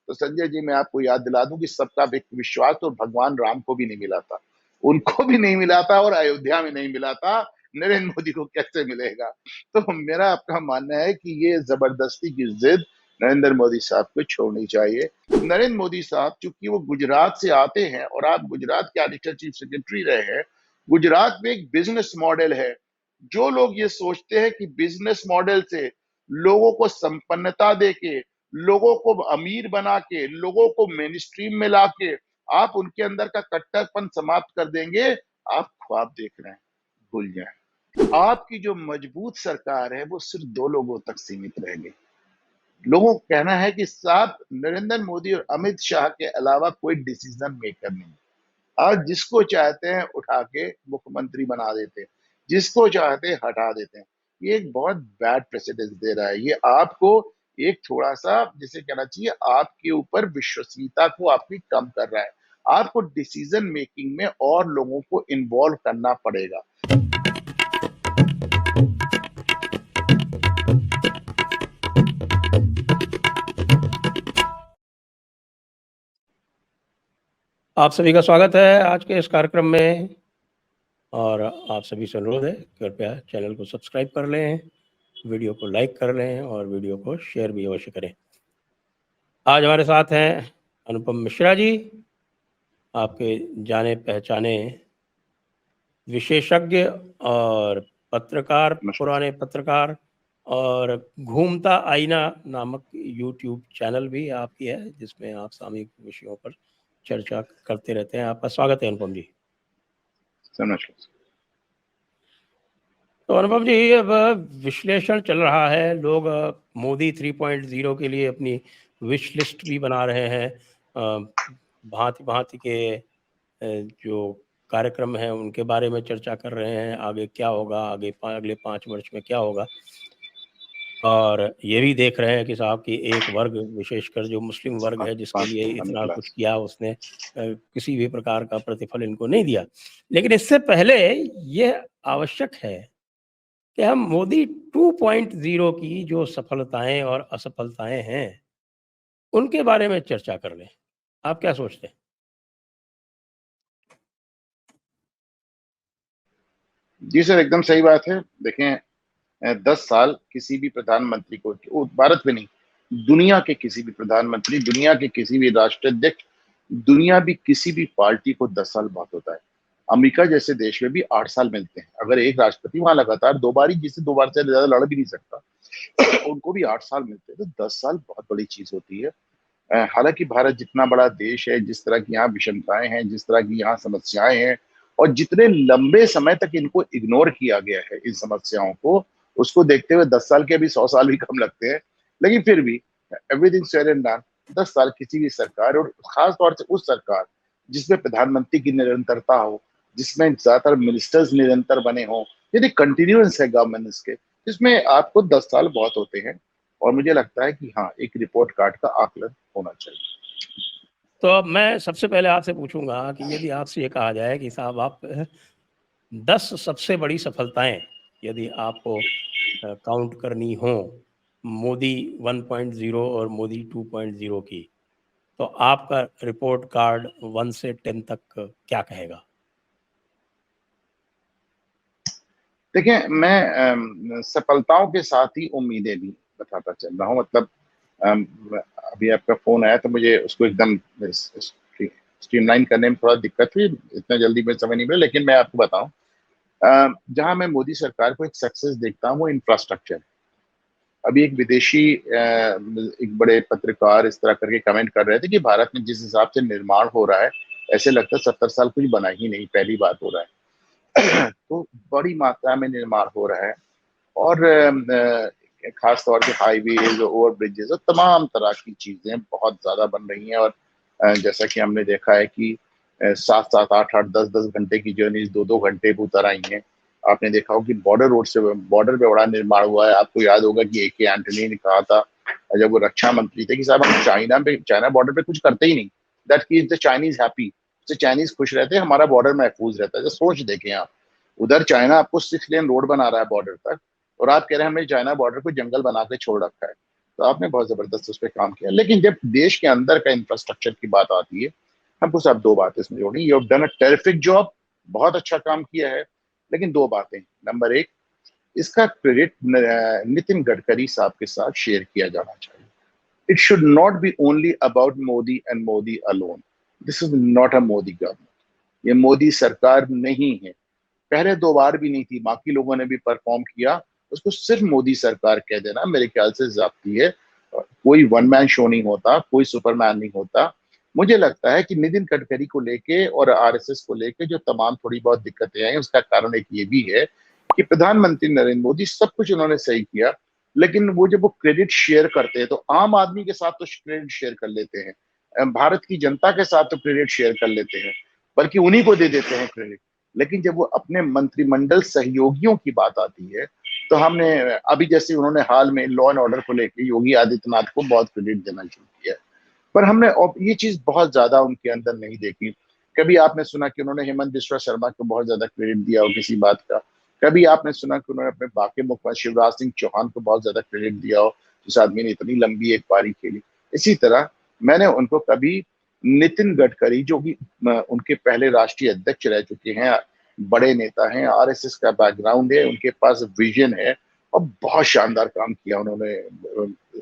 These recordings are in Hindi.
तो संजय जी मैं आपको याद दिला दूं कि सबका विश्वास तो भगवान राम को भी नहीं मिला था, उनको भी नहीं मिला था, और अयोध्या में नहीं मिला था, नरेंद्र मोदी को कैसे मिलेगा? तो मेरा आपका मानना है कि ये जबरदस्ती की जिद नरेंद्र मोदी साहब को छोड़नी चाहिए। नरेंद्र मोदी साहब चूंकि वो गुजरात से आते हैं और आप गुजरात के एडिशनल चीफ सेक्रेटरी रहे हैं, गुजरात में एक बिजनेस मॉडल है। जो लोग ये सोचते हैं कि बिजनेस मॉडल से लोगों को संपन्नता देके, लोगों को अमीर बना के, लोगों को मेन स्ट्रीम में लाके आप उनके अंदर का कट्टरपन समाप्त कर देंगे, आप ख्वाब देख रहे हैं, भूल जाए। आपकी जो मजबूत सरकार है वो सिर्फ 2 लोगों तक सीमित रह गई। लोगों का कहना है कि साहब नरेंद्र मोदी और अमित शाह के अलावा कोई डिसीजन मेकर नहीं। आज जिसको चाहते हैं उठा के मुख्यमंत्री बना देते हैं, जिसको चाहते हैं हटा देते हैं। ये एक बहुत बैड प्रेसिडेंस दे रहा है। ये आपको एक थोड़ा सा जिसे कहना चाहिए आपके ऊपर विश्वसनीयता को आपकी कम कर रहा है। आपको डिसीजन मेकिंग में और लोगों को इन्वॉल्व करना पड़ेगा। आप सभी का स्वागत है आज के इस कार्यक्रम में, और आप सभी से अनुरोध है कृपया चैनल को सब्सक्राइब कर लें, वीडियो को लाइक कर लें और वीडियो को शेयर भी अवश्य करें। आज हमारे साथ हैं अनुपम मिश्रा जी, आपके जाने पहचाने विशेषज्ञ और पत्रकार, पुराने पत्रकार, और घूमता आईना नामक यूट्यूब चैनल भी आपकी है जिसमें आप सामयिक विषयों पर चर्चा करते रहते हैं। आपका स्वागत है अनुपम जी। तो अनुपम जी, अब विश्लेषण चल रहा है, लोग मोदी 3.0 के लिए अपनी विश लिस्ट भी बना रहे हैं, भांति भांति के जो कार्यक्रम हैं उनके बारे में चर्चा कर रहे हैं, आगे क्या होगा, अगले 5 वर्ष में क्या होगा। और ये भी देख रहे हैं कि साहब की एक वर्ग, विशेषकर जो मुस्लिम वर्ग है जिसके लिए इतना कुछ किया, उसने किसी भी प्रकार का प्रतिफल इनको नहीं दिया। लेकिन इससे पहले ये आवश्यक है कि हम मोदी 2.0 की जो सफलताएं और असफलताएं हैं उनके बारे में चर्चा कर लें। आप क्या सोचते हैं? जी सर, एकदम सही बात है। देखें, 10 साल किसी भी प्रधानमंत्री को, भारत में नहीं, दुनिया के किसी भी प्रधानमंत्री, दुनिया के किसी भी राष्ट्राध्यक्ष, दुनिया भी किसी भी पार्टी को 10 साल बहुत होता है। अमेरिका जैसे देश में भी 8 साल मिलते हैं। अगर एक राष्ट्रपति वहां लगातार 2 बार, जिसे 2 बार से ज्यादा लड़ भी नहीं सकता, उनको भी 8 साल मिलते हैं। तो 10 साल बहुत बड़ी चीज होती है। हालांकि भारत जितना बड़ा देश है, जिस तरह की यहाँ विषमताएं हैं, जिस तरह की यहाँ समस्याएं हैं, और जितने लंबे समय तक इनको इग्नोर किया गया है इन समस्याओं को, उसको देखते हुए 10 साल के भी 100 साल भी कम लगते हैं। लेकिन फिर भी एवरीथिंग सेड एंड डन, 10 साल किसी भी सरकार, और खास तौर से उस सरकार जिसमें प्रधानमंत्री की निरंतरता हो, जिसमें ज्यादातर मिनिस्टर्स निरंतर बने हों, यदि कंटिन्यूएंस है गवर्नेंस के, इसमें आपको 10 साल बहुत होते हैं। और मुझे लगता है कि हाँ, एक रिपोर्ट कार्ड का आकलन होना चाहिए। तो अब मैं सबसे पहले आपसे पूछूंगा कि यदि आपसे ये कहा जाए कि साहब आप 10 सबसे बड़ी सफलताएं यदि आपको काउंट करनी हो मोदी 1.0 और मोदी 2.0 की, तो आपका रिपोर्ट कार्ड 1 से 10 तक क्या कहेगा? देखिए, मैं सफलताओं के साथ ही उम्मीदें भी बताता चल रहा हूँ। मतलब अभी आपका फोन आया तो मुझे उसको एकदम स्ट्रीमलाइन करने में थोड़ा दिक्कत हुई, इतना जल्दी में समय नहीं मिला। लेकिन मैं आपको बताऊं, जहां मैं मोदी सरकार को एक सक्सेस देखता हूँ वो इंफ्रास्ट्रक्चर। अभी एक विदेशी एक बड़े पत्रकार इस तरह करके कमेंट कर रहे थे कि भारत में जिस हिसाब से निर्माण हो रहा है, ऐसे लगता है 70 साल कुछ बना ही नहीं, पहली बात हो रहा है। तो बड़ी मात्रा में निर्माण हो रहा है, और खास तौर पे हाईवे, ओवर ब्रिजेस और तमाम तरह की चीजें बहुत ज्यादा बन रही हैं। और जैसा कि हमने देखा है कि 7-7, 8-8, 10-10 घंटे की जर्नी 2-2 घंटे पे उतर आई हैं। आपने देखा हो कि बॉर्डर रोड से, बॉर्डर पे बड़ा निर्माण हुआ है। आपको याद होगा कि ए के एंटनी ने कहा था जब वो रक्षा मंत्री थे कि साहब हम चाइना बॉर्डर पे कुछ करते ही नहीं, that keeps the Chinese happy. Chinese खुश रहते हैं, हमारा बॉर्डर महफूज रहता है। तो सोच देखें आप, उधर चाइना आपको 6 लेन रोड बना रहा है बॉर्डर तक, और आप कह रहे हैं हमने चाइना बॉर्डर को जंगल बना के छोड़ रखा है। तो आपने बहुत जबरदस्त उस पर काम किया। लेकिन जब देश के अंदर का इंफ्रास्ट्रक्चर की बात आती है, हमको सब दो बातें इसमें जोड़नी। You have done a terrific job, बहुत अच्छा काम किया है। लेकिन दो बातें, नंबर एक, इसका क्रेडिट नितिन गडकरी साहब के साथ शेयर किया जाना चाहिए। It should not be only about Modi and Modi alone. This is not a Modi government, ये मोदी सरकार नहीं है। पहले दो बार भी नहीं थी, बाकी लोगों ने भी परफॉर्म किया, उसको सिर्फ मोदी सरकार कह देना मेरे ख्याल से ज्यादती है। कोई वन मैन शो नहीं होता, कोई सुपरमैन नहीं होता। मुझे लगता है कि नितिन गडकरी को लेके और आरएसएस को लेके जो तमाम थोड़ी बहुत दिक्कतें आई, उसका कारण एक ये भी है कि प्रधानमंत्री नरेंद्र मोदी सब कुछ उन्होंने सही किया, लेकिन वो जब वो क्रेडिट शेयर करते हैं तो आम आदमी के साथ तो क्रेडिट शेयर कर लेते हैं, भारत की जनता के साथ तो क्रेडिट शेयर कर लेते हैं, बल्कि उन्हीं को दे देते हैं क्रेडिट। लेकिन जब वो अपने मंत्रिमंडल सहयोगियों की बात आती है, तो हमने अभी जैसे उन्होंने हाल में लॉ एंड ऑर्डर को लेकर योगी आदित्यनाथ को बहुत क्रेडिट देना शुरू किया, पर हमने ये चीज बहुत ज्यादा उनके अंदर नहीं देखी। कभी आपने सुना कि उन्होंने हेमंत बिस्वा शर्मा को बहुत ज्यादा क्रेडिट दिया हो किसी बात का, कभी आपने सुना कि उन्होंने अपने बाकी मुख्यमंत्री शिवराज सिंह चौहान को बहुत ज्यादा क्रेडिट दिया हो, जिस आदमी ने इतनी लंबी एक पारी खेली। इसी तरह मैंने उनको कभी नितिन गडकरी, जो कि उनके पहले राष्ट्रीय अध्यक्ष रह चुके हैं, बड़े नेता हैं, आरएसएस का बैकग्राउंड है, उनके पास विजन है और बहुत शानदार काम किया उन्होंने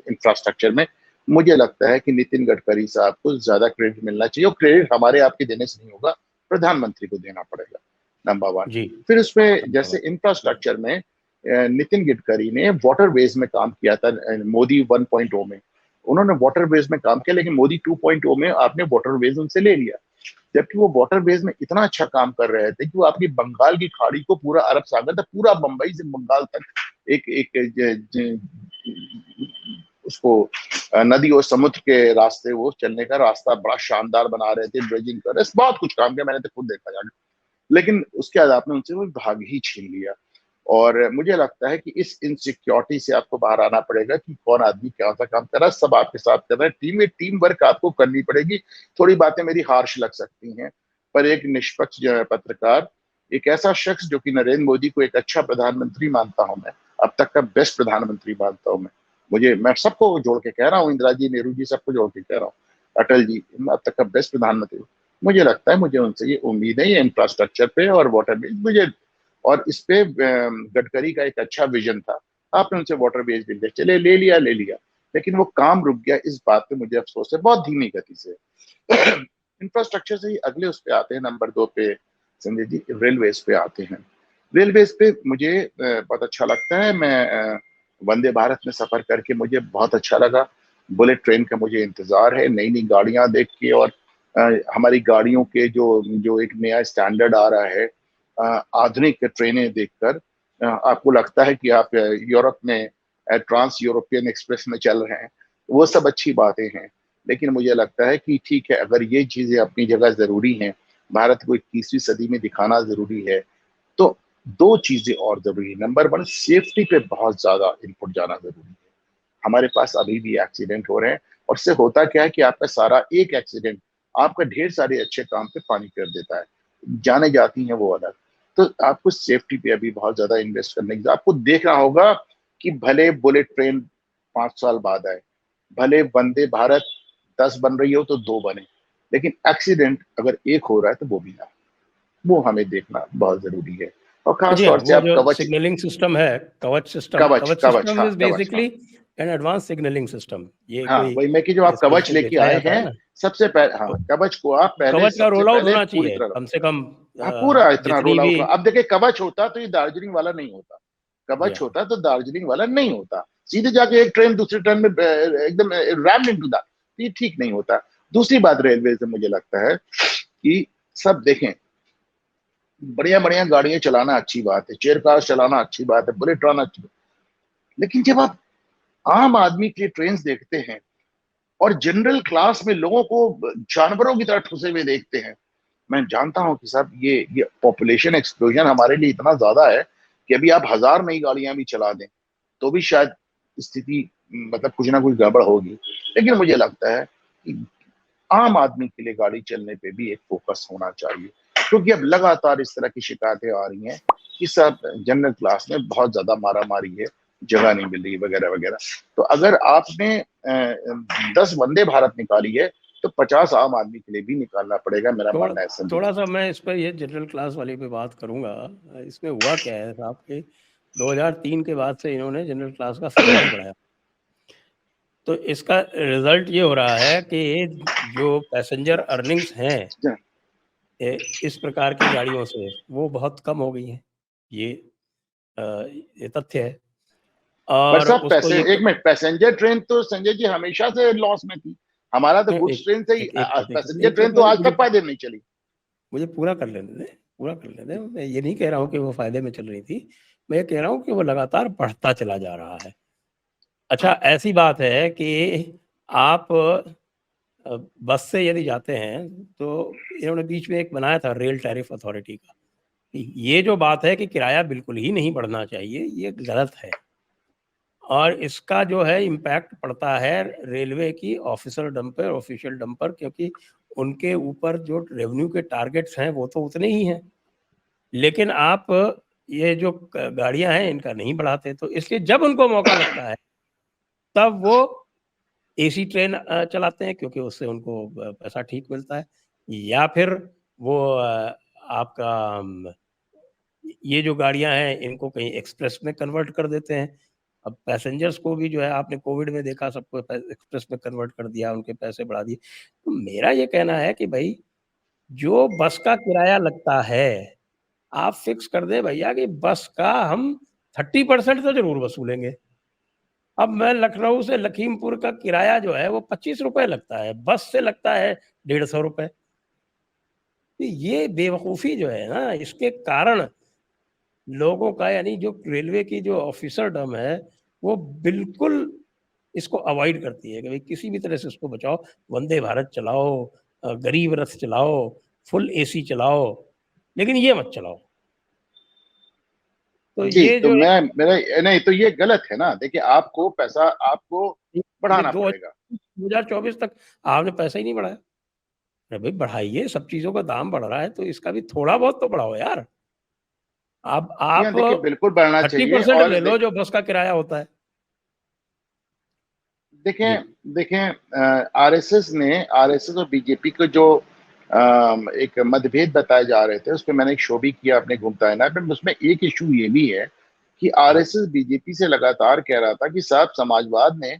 इंफ्रास्ट्रक्चर में। मुझे लगता है कि नितिन गडकरी साहब को ज्यादा क्रेडिट मिलना चाहिए, और क्रेडिट हमारे आपके देने से नहीं होगा, प्रधानमंत्री को देना पड़ेगा, नंबर वन। जी, फिर उसमें जैसे धन्यवाद। इंफ्रास्ट्रक्चर में नितिन गडकरी ने वाटरवेज में काम किया था, मोदी 1.0 में उन्होंने वाटरवेज में काम किया, लेकिन मोदी 2.0 में आपने वाटरवेज उनसे ले लिया, जबकि वो वाटरवेज में इतना अच्छा काम कर रहे थे कि वो आपकी बंगाल की खाड़ी को, पूरा अरब सागर तक, पूरा बंबई से बंगाल तक एक एक उसको नदी और समुद्र के रास्ते वो चलने का रास्ता बड़ा शानदार बना रहे थे, ड्रेजिंग कर रहे, बहुत कुछ काम किया, मैंने तो खुद देखा जाके। लेकिन उसके बाद आपने उनसे वो भाग ही छीन लिया। और मुझे लगता है कि इस इनसिक्योरिटी से आपको बाहर आना पड़ेगा कि कौन आदमी क्या सा काम कर रहा है, सब आपके साथ कर रहे हैं, टीम में टीम वर्क आपको करनी पड़ेगी। थोड़ी बातें मेरी हार्श लग सकती हैं, पर एक निष्पक्ष जो है पत्रकार, एक ऐसा शख्स जो कि नरेंद्र मोदी को एक अच्छा प्रधानमंत्री मानता हूं मैं, अब तक का बेस्ट प्रधानमंत्री मानता हूं मैं सबको जोड़ के कह रहा हूँ, इंदिरा जी, नेहरू जी, सबको जोड़ के कह रहा हूँ, अटल जी, अब तक का बेस्ट प्रधानमंत्री। मुझे लगता है, मुझे उनसे ये उम्मीद है, ये इंफ्रास्ट्रक्चर पे और वाटर पे मुझे, और इस पे गडकरी का एक अच्छा विजन था, आपने उनसे वाटर बेस्ड इंडेक्स चले ले लिया, लेकिन वो काम रुक गया। इस बात पे मुझे अफसोस है, बहुत धीमी गति से। इंफ्रास्ट्रक्चर से ही अगले उस पे आते हैं, नंबर 2 पे संजय जी, रेलवेज पे आते हैं। रेलवेज पे मुझे बहुत अच्छा लगता है। मैं वंदे भारत में सफर करके मुझे बहुत अच्छा लगा। बुलेट ट्रेन का मुझे इंतजार है, नई नई गाड़ियां देख के, और हमारी गाड़ियों के जो जो एक नया स्टैंडर्ड आ रहा है, आधुनिक ट्रेनें देखकर आपको लगता है कि आप यूरोप में ट्रांस यूरोपियन एक्सप्रेस में चल रहे हैं। वो सब अच्छी बातें हैं, लेकिन मुझे लगता है कि ठीक है, अगर ये चीजें अपनी जगह जरूरी हैं, भारत को 21वीं सदी में दिखाना जरूरी है, तो दो चीजें और जरूरी है। नंबर वन, सेफ्टी पे बहुत ज्यादा इनपुट जाना जरूरी है। हमारे पास अभी भी एक्सीडेंट हो रहे हैं, और इससे होता क्या है कि आपका सारा एक एक्सीडेंट आपका ढेर सारे अच्छे काम पे पानी कर देता है, जाने जाती हैं वो अलग। तो आपको सेफ्टी पे अभी बहुत ज्यादा इन्वेस्ट करने की, आपको देखना होगा कि भले बुलेट ट्रेन 5 साल बाद आए, भले वंदे भारत 10 बन रही हो तो 2 बने, लेकिन एक्सीडेंट अगर एक हो रहा है तो वो भी ना, वो हमें देखना बहुत जरूरी है। और खास जी हाँ, तौर से वो आप जो कवच, सिग्नलिंग सिस्टम है, कवच सिस्टम, कवच कवच कवच सिस्टम हाँ, इज कवच हाँ, basically an advance signalling system. ये हाँ, कोई वही मैं कि जो आप ऐसे कवच उसमें लेके बेचा आए जाता है हैं, ना, सबसे पहले, हाँ, तो कवच को आप पहले, कवच का सबसे रोल आउट पहले होना पूरी चाहिए तरह, कम से कम। हाँ, पूरा इतना जितनी रोल भी, आउट हुआ। अब देखिए, कवच होता तो ये दार्जिलिंग वाला नहीं होता, जी कवच हाँ, होता तो दार्जिलिंग वाला नहीं होता, सीधे जाके एक ट्रेन दूसरी ट्रेन में एकदम रैम इनटू दैट, ये ठीक नहीं होता। दूसरी बात रेलवे से मुझे लगता है कि सब देखें, बढ़िया बढ़िया गाड़ियां चलाना अच्छी बात है, चेयर कार चलाना अच्छी बात है, बुलेट चलाना अच्छी बात है, लेकिन जब आप आम आदमी के ट्रेन देखते हैं और जनरल क्लास में लोगों को जानवरों की तरह ठुसे हुए देखते हैं, मैं जानता हूं कि साहब ये पॉपुलेशन एक्सप्लोजन हमारे लिए इतना ज्यादा है कि अभी आप 1000 नई गाड़ियां भी चला दें तो भी शायद स्थिति, मतलब कुछ ना कुछ गड़बड़ होगी। लेकिन मुझे लगता है कि आम आदमी के लिए गाड़ी चलने पे भी एक फोकस होना चाहिए, क्योंकि अब लगातार इस तरह की शिकायतें आ रही हैं कि सब जनरल क्लास में बहुत ज्यादा मारा मारी है, जगह नहीं मिल रही वगैरह वगैरह। तो अगर आपने 10 वंदे भारत निकाली है तो 50 आम आदमी के लिए भी निकालना पड़ेगा, मेरा थोड़ा मानना है संजय थोड़ा जी। सा मैं इस पर ये जनरल क्लास वाली पे बात करूंगा। इसमें हुआ क्या है साहब कि 2003 के बाद से इन्होंने जनरल क्लास का फेयर नहीं बढ़ाया। तो इसका रिजल्ट ये हो रहा है कि जो पैसेंजर अर्निंग्स हैं इस प्रकार की गाड़ियों से वो बहुत कम हो गई हैं। ये अ, ये तथ्य है। पर और साहब उसको ये एक मिनट, पैसेंजर ट्रेन तो संजय जी हमेशा से लॉस में थी। हमारा तो गुड्स एक ट्रेन से ही, एक एक बात पैसेंजर एक ट्रेन तो मैं आज तक फायदे नहीं चली। मुझे पूरा कर लेने दें, पूरा कर लेने दें। मैं ये नहीं कह रहा हूँ कि वो फ़ायदे में चल रही थी, मैं ये कह रहा हूँ कि वो लगातार बढ़ता चला जा रहा है। अच्छा, ऐसी बात है कि आप बस से यदि जाते हैं, तो इन्होंने बीच में एक बनाया था रेल टैरिफ अथॉरिटी का। ये जो बात है कि किराया बिल्कुल ही नहीं बढ़ना चाहिए, ये गलत है। और इसका जो है इम्पैक्ट पड़ता है रेलवे की ऑफिशियल डंपर ऑफिशियल डंपर, क्योंकि उनके ऊपर जो रेवेन्यू के टारगेट्स हैं वो तो उतने ही हैं। लेकिन आप ये जो गाड़ियां हैं इनका नहीं बढ़ाते, तो इसलिए जब उनको मौका लगता है तब वो एसी ट्रेन चलाते हैं, क्योंकि उससे उनको पैसा ठीक मिलता है। या फिर वो आपका ये जो गाड़ियां हैं इनको कहीं एक्सप्रेस में कन्वर्ट कर देते हैं। अब पैसेंजर्स को भी जो है आपने कोविड में देखा, सबको एक्सप्रेस में कन्वर्ट कर दिया, उनके पैसे बढ़ा दिए। तो मेरा ये कहना है कि भाई जो बस का किराया लगता है आप फिक्स कर दें भैया कि बस का हम 30% तो ज़रूर वसूलेंगे। अब मैं लखनऊ से लखीमपुर का किराया जो है वो 25 रुपए लगता है, बस से लगता है 150 रुपए। तो ये बेवकूफ़ी जो है ना, इसके कारण लोगों का, यानी जो रेलवे की जो ऑफिसरडम है, वो बिल्कुल इसको अवॉइड करती है कि भाई किसी भी तरह से इसको बचाओ। वंदे भारत चलाओ, गरीब रथ चलाओ, फुल एसी चलाओ, लेकिन ये मत चलाओ। तो जी, ये तो जो है मैं मेरा नहीं, तो ये गलत है ना। देखिए, आपको पैसा आपको ये बढ़ाना दो पड़ेगा। 2024 तक आपने पैसा ही नहीं बढ़ाया। अरे भाई बढ़ाइए, सब चीज़ों का दाम बढ़ रहा है तो इसका भी थोड़ा बहुत तो बढ़ाओ यार। अब जी आप हाँ, देखिए बिल्कुल बढ़ना चाहिए। 30% और ले लो जो बस का किराया होता है। जी। देखें देखें आरएसएस और बीजेपी को जो एक मतभेद बताए जा रहे थे, उस पर मैंने एक शो भी किया अपने घूमता है ना, पर उसमें एक इशू ये भी है कि हाँ, आरएसएस बीजेपी से लगातार कह रहा था कि साहब समाजवाद ने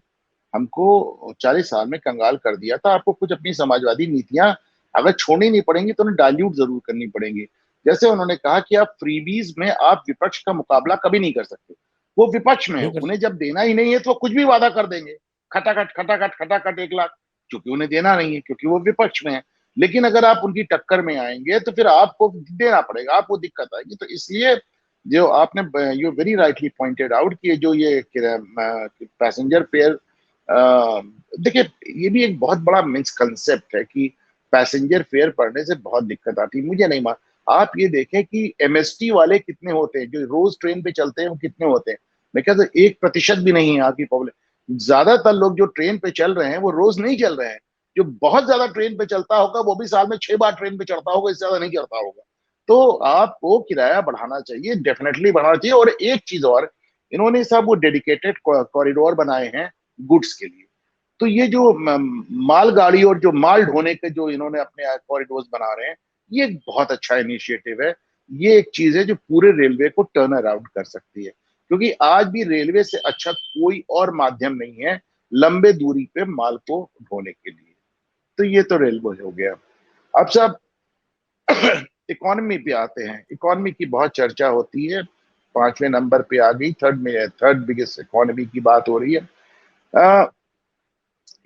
हमको 40 साल में कंगाल कर दिया था, आपको कुछ अपनी समाजवादी नीतियां अगर छोड़नी नहीं पड़ेंगी तो उन्हें डाइल्यूट जरूर करनी पड़ेंगी। जैसे उन्होंने कहा कि आप फ्रीबीज में आप विपक्ष का मुकाबला कभी नहीं कर सकते। वो विपक्ष में है, नहीं कर उन्हें सकते। जब देना ही नहीं है तो वो कुछ भी वादा कर देंगे, खटाखट खटाखट खटाखट 1 लाख, क्योंकि उन्हें देना नहीं है, क्योंकि वो विपक्ष में है। लेकिन अगर आप उनकी टक्कर में आएंगे तो फिर आपको देना पड़ेगा, आपको दिक्कत आएगी। तो इसलिए जो आपने you very rightly pointed out कि जो ये पैसेंजर फेयर, देखिए ये भी एक बहुत बड़ा मिसकंसेप्ट है कि पैसेंजर फेयर पढ़ने से बहुत दिक्कत आती है। मुझे नहीं मान, आप ये देखें कि एमएसटी वाले कितने होते हैं, जो रोज ट्रेन पे चलते हैं वो कितने होते हैं। मैं कहता हूं 1% भी नहीं है यहाँ की पब्लिक। ज्यादातर लोग जो ट्रेन पे चल रहे हैं वो रोज नहीं चल रहे हैं। जो बहुत ज्यादा ट्रेन पे चलता होगा वो भी साल में 6 बार ट्रेन पे चढ़ता होगा, इससे ज्यादा नहीं चढ़ता होगा। तो आपको किराया बढ़ाना चाहिए, डेफिनेटली बढ़ाना चाहिए। और एक चीज और, इन्होंने सब वो डेडिकेटेड कॉरिडोर बनाए हैं गुड्स के लिए। तो ये जो मालगाड़ी और जो माल ढोने के जो इन्होंने अपने कॉरिडोर्स बना रहे हैं, ये एक बहुत अच्छा इनिशिएटिव है। ये एक चीज है जो पूरे रेलवे को टर्न अराउंड कर सकती है, क्योंकि आज भी रेलवे से अच्छा कोई और माध्यम नहीं है लंबे दूरी पे माल को ढोने के लिए। तो ये तो रेलवे हो गया। अब सब इकोनॉमी पे आते हैं। इकोनॉमी की बहुत चर्चा होती है, 5वें नंबर पे आ गई, थर्ड बिगेस्ट इकोनॉमी की बात हो रही है। अ,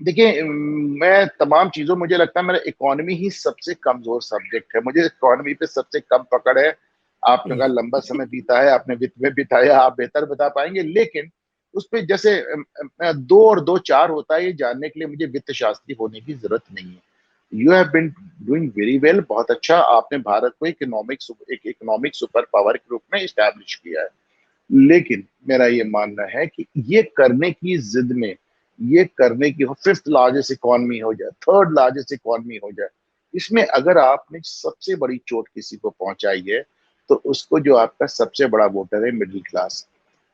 देखिए, मैं तमाम चीजों, मुझे लगता है मेरा इकोनॉमी ही सबसे कमजोर सब्जेक्ट है, मुझे इकोनॉमी पे सबसे कम पकड़ है। आपने कहा लंबा समय बीता है, आपने वित्त में बिताया, आप बेहतर बता पाएंगे। लेकिन उस पे जैसे 2 और 2 4 होता है, ये जानने के लिए मुझे वित्त शास्त्री होने की जरूरत नहीं है। You have been doing very well, बहुत अच्छा। आपने भारत को एक इकोनॉमिक सुपर पावर के रूप में इस्टेब्लिश किया है। लेकिन मेरा ये मानना है कि ये करने की जिद में, ये करने की, फिफ्थ लार्जेस्ट इकोनॉमी हो जाए, थर्ड लार्जेस्ट इकोनॉमी हो जाए, इसमें अगर आपने सबसे बड़ी चोट किसी को पहुंचाई है तो उसको, जो आपका सबसे बड़ा वोटर है मिडिल क्लास,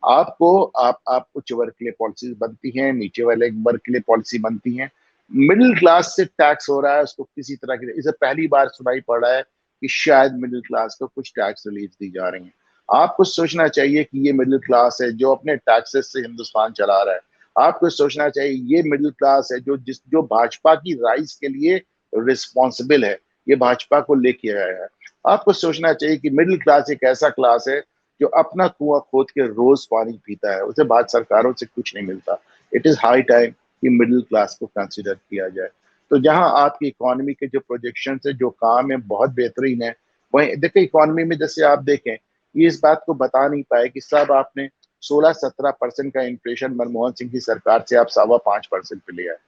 आपको आप उच्च वर्ग के लिए पॉलिसीज बनती हैं, नीचे वाले वर्ग के लिए पॉलिसी बनती हैं। मिडिल क्लास से टैक्स हो रहा है, उसको किसी तरह की, इसे पहली बार सुनाई पड़ रहा है कि शायद मिडिल क्लास को कुछ टैक्स रिलीफ दी जा रही है। आपको सोचना चाहिए कि ये मिडिल क्लास है जो अपने टैक्सेस से हिंदुस्तान चला रहा है। आपको सोचना चाहिए ये मिडिल क्लास है जो भाजपा की राइज के लिए रिस्पॉन्सिबल है, ये भाजपा को लेके आया है। आपको सोचना चाहिए कि मिडिल क्लास एक ऐसा क्लास है जो अपना कुआं खोद के रोज पानी पीता है, उसे बाद सरकारों से कुछ नहीं मिलता। इट इज हाई टाइम कि मिडिल क्लास को कंसिडर किया जाए। तो जहां आपकी इकोनॉमी के जो प्रोजेक्शन है, जो काम है, बहुत बेहतरीन है। वहीं देखिए इकोनॉमी में जैसे आप देखें, ये इस बात को बता नहीं पाए कि सब आपने 16-17% का इन्फ्लेशन मनमोहन सिंह की सरकार से आप 5.25% पे लिया है।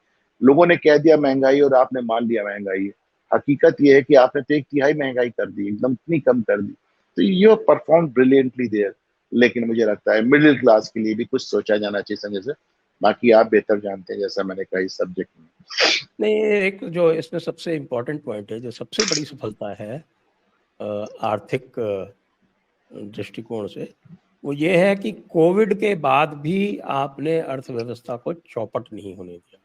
लोगों ने कह दिया महंगाई और आपने मान लिया महंगाई है। हकीकत यह है कि आपने तो 1/3 महंगाई कर दी, एकदम इतनी कम कर दी। तो यू परफॉर्म ब्रिलियंटली देयर। लेकिन मुझे लगता है मिडिल क्लास के लिए भी कुछ सोचा जाना चाहिए संजय से। बाकी आप बेहतर जानते हैं, जैसा मैंने कहा इस सब्जेक्ट में। नहीं, एक जो इसमें सबसे इम्पोर्टेंट पॉइंट है, जो सबसे बड़ी सफलता है आर्थिक दृष्टिकोण से, वो ये है कि कोविड के बाद भी आपने अर्थव्यवस्था को चौपट नहीं होने दिया।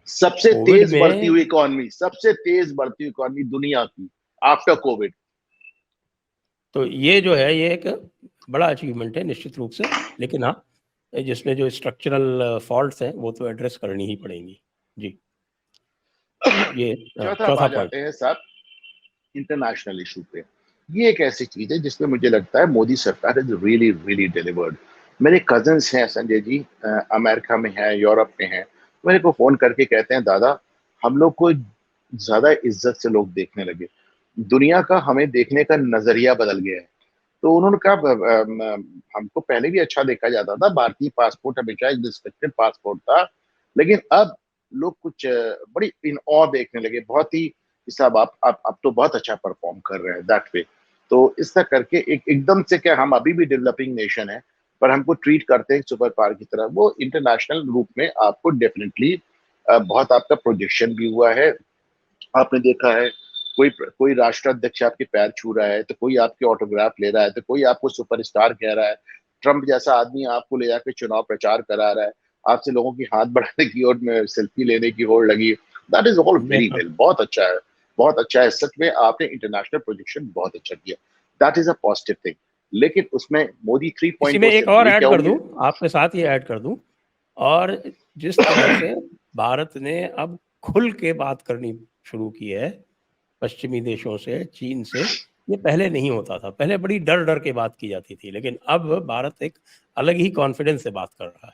सबसे कोविड तेज बढ़ती में हुई इकोनॉमी, सबसे तेज बढ़ती हुई इकोनॉमी दुनिया की आफ्टर कोविड। तो ये जो है, ये एक बड़ा अचीवमेंट है निश्चित रूप से। लेकिन हाँ, जिसमें जो स्ट्रक्चरल फॉल्ट्स हैं वो तो एड्रेस करनी ही पड़ेंगी। जी, ये चौथा आ चौथा पॉइंट। जाते हैं साहब इंटरनेशनल इशू पे। ये एक ऐसी चीज है जिसमें मुझे लगता है मोदी सरकार इज रियली रियली डिलीवर्ड। मेरे कजन्स हैं संजय जी, अमेरिका में हैं, यूरोप में हैं। मेरे को फोन करके कहते हैं दादा हम लोग को ज्यादा इज्जत से लोग देखने लगे, दुनिया का हमें देखने का नजरिया बदल गया है। तो उन्होंने कहा हमको पहले भी अच्छा देखा जाता था, भारतीय पासपोर्ट हमेशा एक रिस्पेक्टेड पासपोर्ट था, लेकिन अब लोग कुछ बड़ी इन ऑ देखने लगे, बहुत ही साहब आप तो बहुत अच्छा परफॉर्म कर रहे हैं दैट वे। तो इस तरह करके एकदम से, क्या हम अभी भी डेवलपिंग नेशन है पर हमको ट्रीट करते हैं सुपर पावर की तरह, वो इंटरनेशनल रूप में आपको डेफिनेटली बहुत आपका प्रोजेक्शन भी हुआ है। आपने देखा है कोई कोई राष्ट्राध्यक्ष आपके पैर छू रहा है, तो कोई आपके ऑटोग्राफ ले रहा है, तो कोई आपको सुपरस्टार कह रहा है। ट्रम्प जैसा आदमी आपको ले जाकर चुनाव प्रचार करा रहा है, आपसे लोगों की हाथ बढ़ाने की और में सेल्फी लेने की होड़ लगी। दैट इज ऑल ये वेरी हाँ, वेल, बहुत अच्छा है, बहुत अच्छा है। सच में आपने इंटरनेशनल प्रोजेक्शन बहुत अच्छा किया, that is a positive thing. लेकिन उसमें मोदी इसी में 3.0 से एक और मुझे ऐड क्या कर दूं, उम्मीद। आपके साथ ये ऐड कर दूं। और जिस तरह से भारत ने अब खुल के बात करनी शुरू की है पश्चिमी देशों से, चीन से, ये पहले नहीं होता था। पहले बड़ी डर डर के बात की जाती थी, लेकिन अब भारत एक अलग ही कॉन्फिडेंस से बात कर रहा है।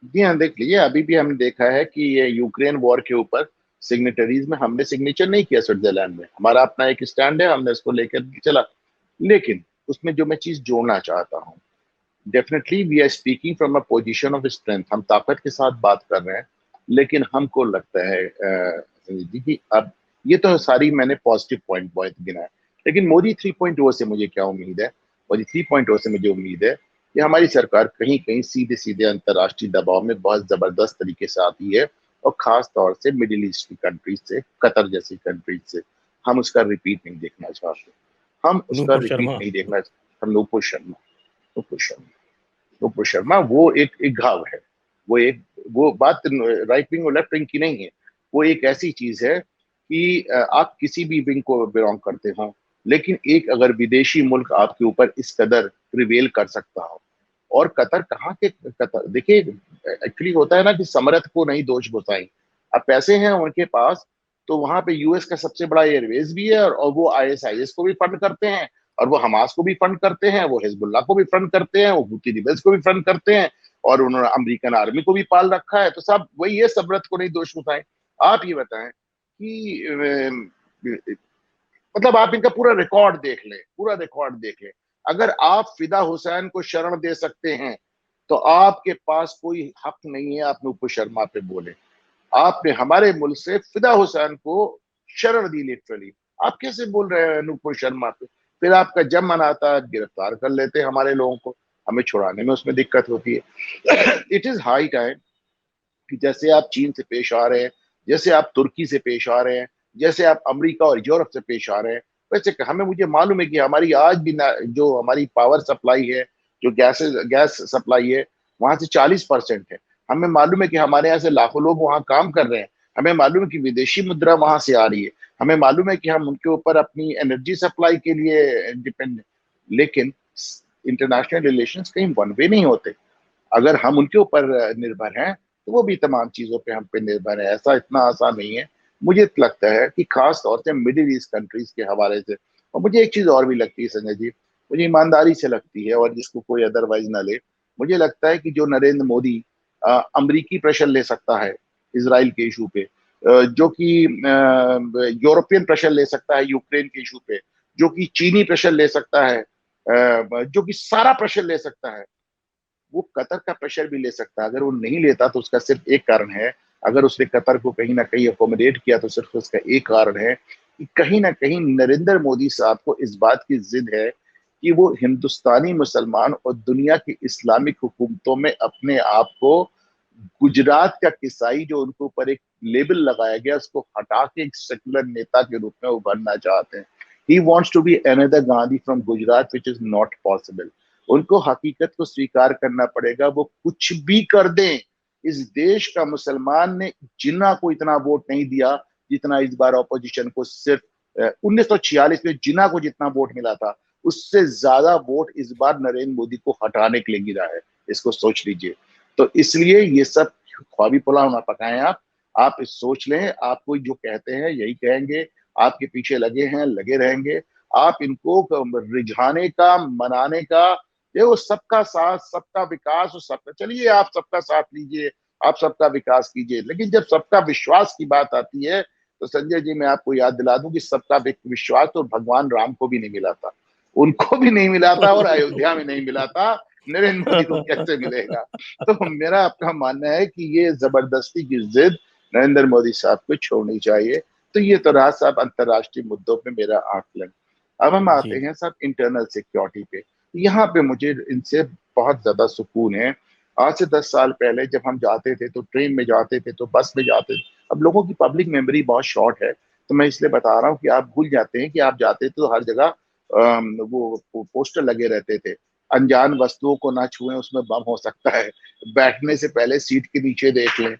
जी हाँ, देख लीजिए अभी भी हमने देखा है कि ये यूक्रेन वॉर के ऊपर सिग्नेटरीज में हमने सिग्नेचर नहीं किया स्विट्जरलैंड में, हमारा अपना एक स्टैंड है, हमने इसको लेकर चला। लेकिन उसमें जो मैं चीज जोड़ना चाहता हूँ, definitely we are speaking from a position of strength, हम ताकत के साथ बात कर रहे हैं। लेकिन हमको लगता है संजय जी कि अब ये तो सारी मैंने पॉजिटिव पॉइंट पॉइंट गिनाए, लेकिन मोदी 3.0 से मुझे क्या उम्मीद है, मोदी 3.0 से मुझे उम्मीद है कि हमारी सरकार कहीं कहीं सीधे सीधे अंतर्राष्ट्रीय दबाव में बहुत जबरदस्त तरीके से आती है, और खास तौर से मिडिल ईस्ट की कंट्रीज से, कतर जैसी कंट्रीज से। हम उसका रिपीट नहीं देखना चाहते, हम उसका नूपुर रिपीट शर्मा। नहीं देखना। हम नूपुर शर्मा, नूपुर शर्मा, नूपुर शर्मा वो एक एक घाव है। वो एक, वो बात राइट विंग और लेफ्ट विंग की नहीं है। वो एक ऐसी चीज है कि आप किसी भी विंग को बिलोंग करते हो, लेकिन एक अगर विदेशी मुल्क आपके ऊपर इस कदर प्रिवेल कर सकता हो, और कतर कहाँ के कतर, देखिए एक्चुअली होता है ना कि समर्थ को नहीं दोष बताएं। अब पैसे हैं उनके पास, तो वहां पे यूएस का सबसे बड़ा एयरवेज भी है, और वो आईएसआईएस को भी फंड करते हैं, और वो हमास को भी फंड करते हैं, वो हिजबुल्लाह को भी फंड करते हैं, वो हुती रिबेल्स को भी फंड करते हैं, और उन्होंने अमेरिकन आर्मी को भी पाल रखा है। तो सब वही है, समर्थ को नहीं दोष बताएं। आप ये बताएं कि मतलब आप इनका पूरा रिकॉर्ड देख लें, पूरा रिकॉर्ड देख लें। अगर आप फिदा हुसैन को शरण दे सकते हैं, तो आपके पास कोई हक नहीं है आप नूपुर शर्मा पे बोले। आपने हमारे मुल्क से फिदा हुसैन को शरण दी लिटरली, आप कैसे बोल रहे हैं नूपुर शर्मा पे? फिर आपका जब मन आता है गिरफ्तार कर लेते हैं हमारे लोगों को, हमें छुड़ाने में उसमें दिक्कत होती है। इट इज हाई टाइम कि जैसे आप चीन से पेश आ रहे हैं, जैसे आप तुर्की से पेश आ रहे हैं, जैसे आप अमेरिका और यूरोप से पेश आ रहे हैं, वैसे हमें, मुझे मालूम है कि हमारी आज भी जो हमारी पावर सप्लाई है, जो गैस सप्लाई है वहां से 40% है। हमें मालूम है कि हमारे यहाँ से लाखों लोग वहां काम कर रहे हैं। हमें मालूम है कि विदेशी मुद्रा वहां से आ रही है। हमें मालूम है कि हम उनके ऊपर अपनी एनर्जी सप्लाई के लिए डिपेंड है। लेकिन इंटरनेशनल रिलेशंस कहीं वन वे नहीं होते। अगर हम उनके ऊपर निर्भर हैं तो वो भी तमाम चीजों पे हम पे निर्भर है। ऐसा इतना आसान नहीं है। मुझे लगता है कि खास तौर से मिडिल ईस्ट कंट्रीज के हवाले से, और मुझे एक चीज और भी लगती है संजय जी, मुझे ईमानदारी से लगती है और जिसको कोई अदरवाइज ना ले, मुझे लगता है कि जो नरेंद्र मोदी अमरीकी प्रेशर ले सकता है इसराइल के इशू पे, जो कि यूरोपियन प्रेशर ले सकता है यूक्रेन के इशू पे, जो कि चीनी प्रेशर ले सकता है, जो कि सारा प्रेशर ले सकता है, वो कतर का प्रेशर भी ले सकता है। अगर वो नहीं लेता तो उसका सिर्फ एक कारण है। अगर उसने कतर को कहीं ना कहीं अकोमोडेट किया तो सिर्फ उसका एक कारण है कि कहीं ना कहीं नरेंद्र मोदी साहब को इस बात की जिद है कि वो हिंदुस्तानी मुसलमान और दुनिया की इस्लामिक हुकूमतों में अपने आप को, गुजरात का किसाई जो उनके ऊपर एक लेबल लगाया गया उसको हटा के एक सेकुलर नेता के रूप में उभरना चाहते हैं। He wants to be another Gandhi from Gujarat which is not possible. उनको हकीकत को स्वीकार करना पड़ेगा, वो कुछ भी कर दें। इस देश का मुसलमान ने जिन्ना को इतना वोट नहीं दिया जितना इस बार ऑपोजिशन को। सिर्फ 1946 में जिन्ना को जितना वोट मिला था उससे ज्यादा वोट इस बार नरेंद्र मोदी को हटाने के लिए गिरा है। इसको सोच लीजिए। तो इसलिए ये सब ख्वाबी पुलाव ना पकाएं। आप इस सोच लें, आपको जो कहते हैं यही कहेंगे, आपके पीछे लगे हैं लगे रहेंगे। आप इनको रिझाने का, मनाने का, ये वो सबका साथ सबका विकास और सबका, चलिए आप सबका साथ लीजिए, आप सबका विकास कीजिए, लेकिन जब सबका विश्वास की बात आती है तो संजय जी मैं आपको याद दिला दूं कि सबका विश्वास तो भगवान राम को भी नहीं मिला था। उनको भी नहीं मिला था और अयोध्या में नहीं मिला था। नरेंद्र मोदी को कैसे मिलेगा? तो मेरा आपका मानना है कि ये जबरदस्ती की जिद नरेंद्र मोदी साहब को छोड़नी चाहिए। तो ये तो रहा साहब अंतर्राष्ट्रीय मुद्दों पे मेरा आकलन। अब हम आते जी, हैं साहब इंटरनल सिक्योरिटी पे। यहाँ पे मुझे इनसे बहुत ज्यादा सुकून है। आज से 10 साल पहले जब हम जाते थे तो ट्रेन में जाते थे तो बस में जाते थे। अब लोगों की पब्लिक मेमोरी बहुत शॉर्ट है, तो मैं इसलिए बता रहा हूँ कि आप भूल जाते हैं कि आप जाते थे तो हर जगह वो पोस्टर लगे रहते थे, अनजान वस्तुओं को ना छुएं उसमें बम हो सकता है, बैठने से पहले सीट के नीचे देख लें,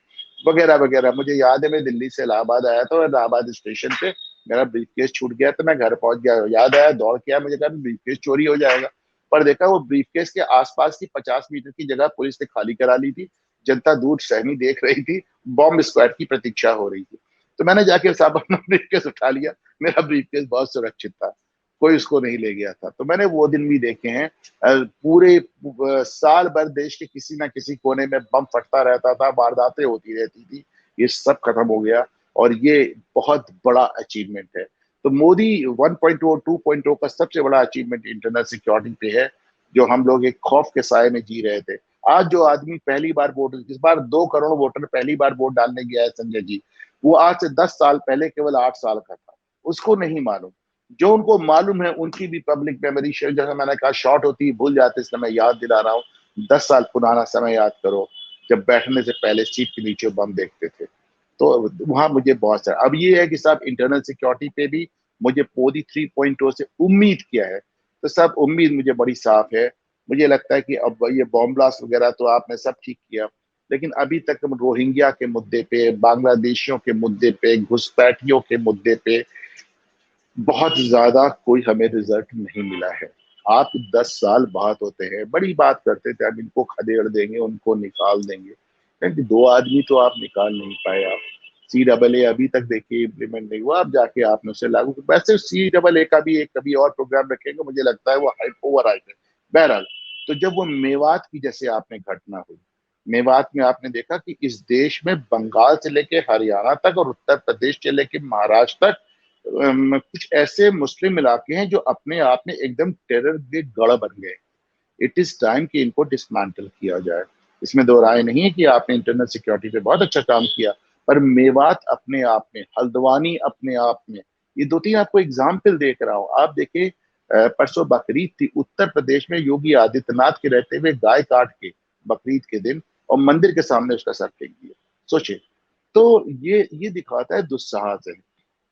वगैरह वगैरह। मुझे याद है मैं दिल्ली से इलाहाबाद आया था और इलाहाबाद स्टेशन पे मेरा ब्रीफकेस छूट गया तो मैं घर पहुंच गया, याद आया दौड़ के आया, मुझे कहा ब्रीफकेस चोरी हो जाएगा। पर देखा वो ब्रीफकेस के आसपास की 50 मीटर की जगह पुलिस ने खाली करा ली थी। जनता दूर सहमी देख रही थी, बॉम्ब स्क्वाड की प्रतीक्षा हो रही थी। तो मैंने जाके साहब अपना ब्रीफकेस उठा लिया। मेरा ब्रीफकेस बहुत सुरक्षित था, कोई उसको नहीं ले गया था। तो मैंने वो दिन भी देखे हैं। पूरे साल भर देश के किसी ना किसी कोने में बम फटता रहता था, वारदातें होती रहती थी। ये सब खत्म हो गया और ये बहुत बड़ा अचीवमेंट है। तो मोदी 1.0 2.0 का सबसे बड़ा अचीवमेंट इंटरनल सिक्योरिटी पे है, जो हम लोग एक खौफ के साए में जी रहे थे। आज जो आदमी पहली बार वोट, इस बार 2 करोड़ वोटर पहली बार वोट डालने गया है संजय जी, वो आज से 10 साल पहले केवल 8 साल का था। उसको नहीं मालूम। जो उनको मालूम है उनकी भी पब्लिक मेमोरी शेयर, जैसे मैंने कहा शॉर्ट होती है, भूल जाते, इसलिए मैं याद दिला रहा हूँ। 10 साल पुराना समय याद करो जब बैठने से पहले सीट के नीचे बम देखते थे। तो वहां मुझे बहुत सारा, अब ये है कि साहब इंटरनल सिक्योरिटी पे भी मुझे मोदी 3.0 से उम्मीद किया है। तो सब उम्मीद मुझे बड़ी साफ है। मुझे लगता है कि अब ये बॉम्ब ब्लास्ट वगैरह तो आपने सब ठीक किया, लेकिन अभी तक हम रोहिंग्या के मुद्दे पे, बांग्लादेशियों के मुद्दे पे, घुसपैठियों के मुद्दे पे बहुत ज्यादा कोई हमें रिजल्ट नहीं मिला है। आप 10 साल बात होते हैं, बड़ी बात करते थे, अब इनको खदेड़ देंगे, उनको निकाल देंगे, क्योंकि 2 आदमी तो आप निकाल नहीं पाए। आप CAA अभी तक देखिए इम्प्लीमेंट नहीं हुआ, अब जाके आपने उसे लागू, वैसे CAA का भी एक कभी और प्रोग्राम रखेंगे, मुझे लगता है वो हाइप ओवर हाइप है। बहरहाल, तो जब वो मेवात की जैसे आपने घटना हुई, मेवात में आपने देखा कि इस देश में बंगाल से लेके हरियाणा तक और उत्तर प्रदेश से लेके महाराष्ट्र तक कुछ ऐसे मुस्लिम इलाके हैं जो अपने आप में एकदम टेरर के गढ़ बन गए। इट इज टाइम कि इनको डिसमेंटल किया जाए। इसमें दो राय नहीं है कि आपने इंटरनल सिक्योरिटी पे बहुत अच्छा काम किया, पर मेवात अपने आप में, हल्द्वानी अपने आप में, ये 2-3 आपको एग्जाम्पल देख रहा हूं। आप देखिए, परसों बकरीद थी, उत्तर प्रदेश में योगी आदित्यनाथ के रहते हुए गाय काट के बकरीद के दिन और मंदिर के सामने उसका सर फेंक दिया। सोचिए। तो ये दिखाता है दुस्साहस है।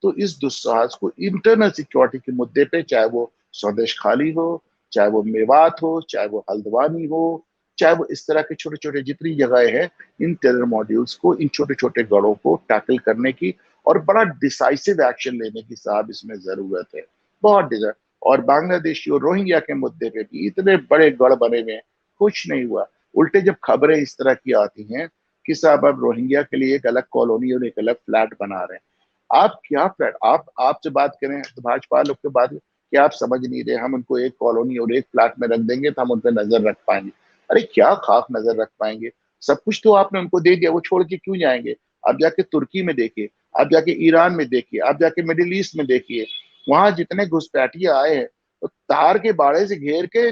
तो इस दुस्साहस को इंटरनल सिक्योरिटी के मुद्दे पे, चाहे वो स्वदेश खाली हो, चाहे वो मेवात हो, चाहे वो हल्द्वानी हो, चाहे वो इस तरह के छोटे छोटे जितनी जगह है, इन टेरर मॉड्यूल्स को, इन छोटे छोटे गढ़ों को टैकल करने की और बड़ा डिसाइसिव एक्शन लेने की साहब इसमें जरूरत है, बहुत डिजाइन। और बांग्लादेशी और रोहिंग्या के मुद्दे पे भी इतने बड़े गढ़ बने हुए हैं, कुछ नहीं हुआ। उल्टे जब खबरें इस तरह की आती हैं कि साहब अब रोहिंग्या के लिए एक अलग कॉलोनी और एक अलग फ्लैट बना रहे हैं, आप क्या फ्लैट, आप आपसे बात करें तो भाजपा लोग के बाद कि आप समझ नहीं रहे, हम उनको एक कॉलोनी और एक फ्लैट में रख देंगे तो हम उन पर नजर रख पाएंगे। अरे क्या खाक नजर रख पाएंगे, सब कुछ तो आपने उनको दे दिया, वो छोड़ के क्यों जाएंगे। आप जाके तुर्की में देखिए, आप जाके ईरान में देखिए, आप जाके मिडिल ईस्ट में देखिए, वहां जितने घुसपैठिए आए हैं तो तार के बाड़े से घेर के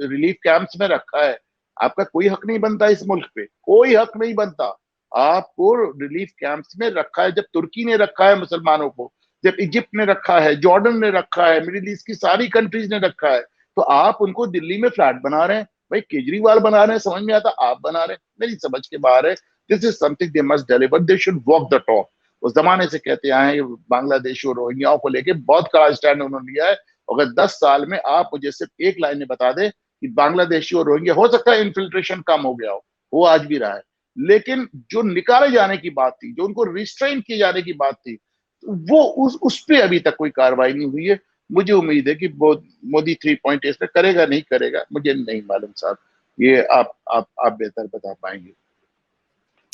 रिलीफ कैंप्स में रखा है। आपका कोई हक नहीं बनता इस मुल्क पे, कोई हक नहीं बनता। आपको रिलीफ कैंप्स में रखा है, जब तुर्की ने रखा है मुसलमानों को, जब इजिप्ट ने रखा है, जॉर्डन ने रखा है, मिडिल ईस्ट की सारी कंट्रीज ने रखा है, तो आप उनको दिल्ली में फ्लैट बना रहे हैं। भाई केजरीवाल बना रहे हैं, समझ में आता, आप बना रहे हैं, मेरी समझ के बाहर है। This is something they must deliver, they should walk the talk. उस जमाने से कहते आए हैं, बांग्लादेश और रोहिंग्याओं को लेके बहुत कड़ा स्टैंड उन्होंने लिया है। अगर 10 साल में आप मुझे सिर्फ एक लाइन में बता दें कि बांग्लादेशी और रोहिंग्या, हो सकता है इन्फिल्ट्रेशन कम हो गया हो, वो आज भी रहा है, लेकिन जो निकाले जाने की बात थी, जो उनको रिस्ट्रेन किए जाने की बात थी, वो उस पे अभी तक कोई कार्रवाई नहीं हुई है। मुझे उम्मीद है कि मोदी 3.8 पे करेगा, नहीं करेगा मुझे नहीं मालूम साहब, ये आप बेहतर बता पाएंगे। ये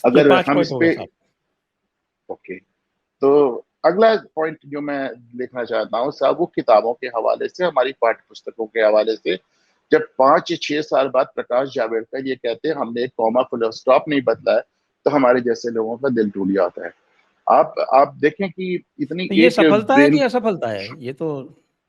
अगर 5 हम पॉइंट इस हो गए पे, साहब। ओके, तो अगला पॉइंट जो मैं देखना चाहता हूँ साहब, वो किताबों के हवाले से, हमारी पाठ्य पुस्तकों के हवाले से। जब 5 या 6 साल बाद प्रकाश जावड़ेकर ये कहते हैं हमने एक कॉमा फुल स्टॉप नहीं बदला है, तो हमारे जैसे लोगों का दिल टूट जाता है। आप देखें कि इतनी तो ये एक सफलता है कि ब्रेन, असफलता है, ये तो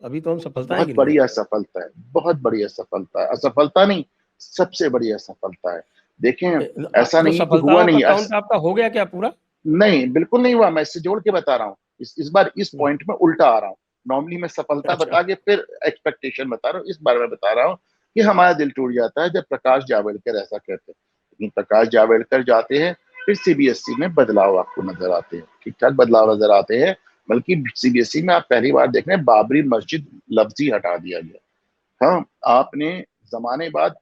अभी तो हम सफलताएं बहुत गिन रहे बड़ी हैं। असफलता है, बहुत बड़ी असफलता है, असफलता नहीं, सबसे बड़ी असफलता है। देखें, ऐसा तो नहीं है कि हुआ सफलताओं का नहीं, काउंट आपका हो गया क्या पूरा? नहीं बिल्कुल नहीं हुआ, मैं इससे जोड़ के बता रहा हूँ, इस बार इस हम्म, पॉइंट में उल्टा आ रहा हूँ। नॉर्मली मैं सफलता अच्छा। बता के फिर एक्सपेक्टेशन बता रहा हूँ, इस बार मैं बता रहा हूँ कि हमारा दिल टूट जाता है जब प्रकाश जावड़ेकर ऐसा कहते हैं। लेकिन प्रकाश जावड़ेकर जाते हैं, फिर सीबीएसई में बदलाव आपको नजर आते हैं, ठीक ठाक बदलाव नजर आते हैं। बल्कि सीबीएसई में आप पहली बार देख रहे हैं बाबरी मस्जिद लफ्ज ही हटा दिया गया। हाँ, आपने जमाने बाद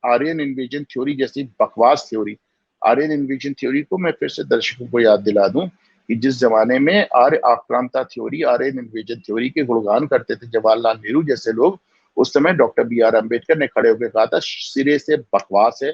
आर्यन इन्वेजन थ्योरी जैसी बकवास थ्योरी, आर्यन इन्वेजन थ्योरी को मैं फिर से दर्शकों को याद दिला दूं कि जिस जमाने में आर्य आक्रांता थ्योरी, आर्यन इन्वेजन थ्योरी के गुणगान करते थे जवाहरलाल नेहरू जैसे लोग, उस समय डॉक्टर बी आर अम्बेडकर ने खड़े होकर कहा था सिरे से बकवास है,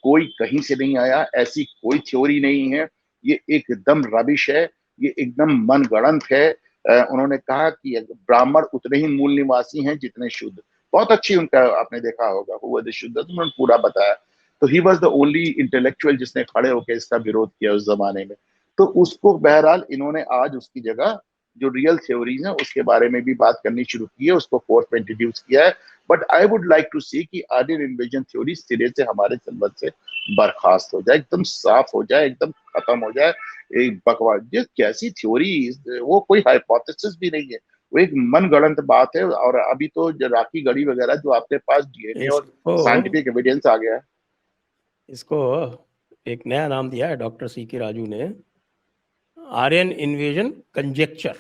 कोई कहीं से नहीं आया, ऐसी कोई थ्योरी नहीं है, ये एकदम रबिश है, ये एकदम मनगढ़ंत है। उन्होंने कहा कि ब्राह्मण उतने ही मूल निवासी हैं जितने शुद्ध। बहुत अच्छी उनका आपने देखा होगा हुआ शुद्ध, तो उन्होंने पूरा बताया। तो he was the only intellectual जिसने खड़े होकर इसका विरोध किया उस जमाने में। तो उसको बहरहाल इन्होंने आज उसकी जगह जो रियल थ्योरीज है उसके बारे में भी बात करनी शुरू की है, उसको फोर्थ में इंट्रोड्यूस किया है। But I would like to see कि आर्यन इन्वेजन थ्योरी सिरे से हमारे सिलेबस से बर्खास्त हो जाए, एकदम साफ हो जाए, एकदम खत्म हो जाए। एक बकवास, ये कैसी थ्योरी, वो कोई हाइपोथेसिस भी नहीं है, वो एक मन गढ़ंत बात है। और अभी तो जो राखी गढ़ी वगैरह जो आपके पास डीएनए और इसको साइंटिफिक एविडेंस आ गया है, इसको एक नया नाम दिया है डॉक्टर सी के राजू ने, Aryan invasion conjecture.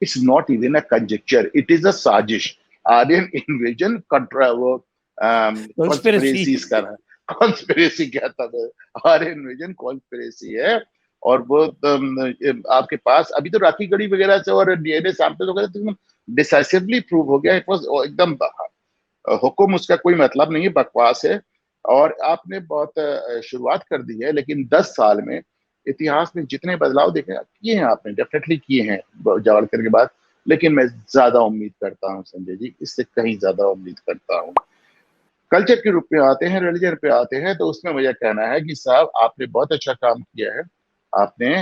It's not even a conjecture, it is a साजिश। आर्यन इन्वेजन कंट्रा वो कॉन्स्पिरेसी। कॉन्स्पिरेसीज का है, कॉन्स्पिरेसी कहता है, आर्यन इन्वेजन कॉन्स्पिरेसी है। और वो आपके पास अभी तो राखी गढ़ी वगैरह से और डीएनए सैंपल वगैरह तो डिसाइसिवली प्रूव हो गया, इट वाज एकदम हुक्म, उसका कोई मतलब नहीं है, बकवास है। और आपने बहुत शुरुआत कर दी है, लेकिन 10 साल में इतिहास में जितने बदलाव देखे किए हैं आपने, डेफिनेटली किए हैं जावड़कर के बाद। लेकिन मैं ज्यादा उम्मीद करता हूँ संजय जी, इससे कहीं ज्यादा उम्मीद करता हूँ। कल्चर के रूप में आते हैं, रिलीजन पे आते हैं, तो उसमें मुझे कहना है कि साहब आपने बहुत अच्छा काम किया है। आपने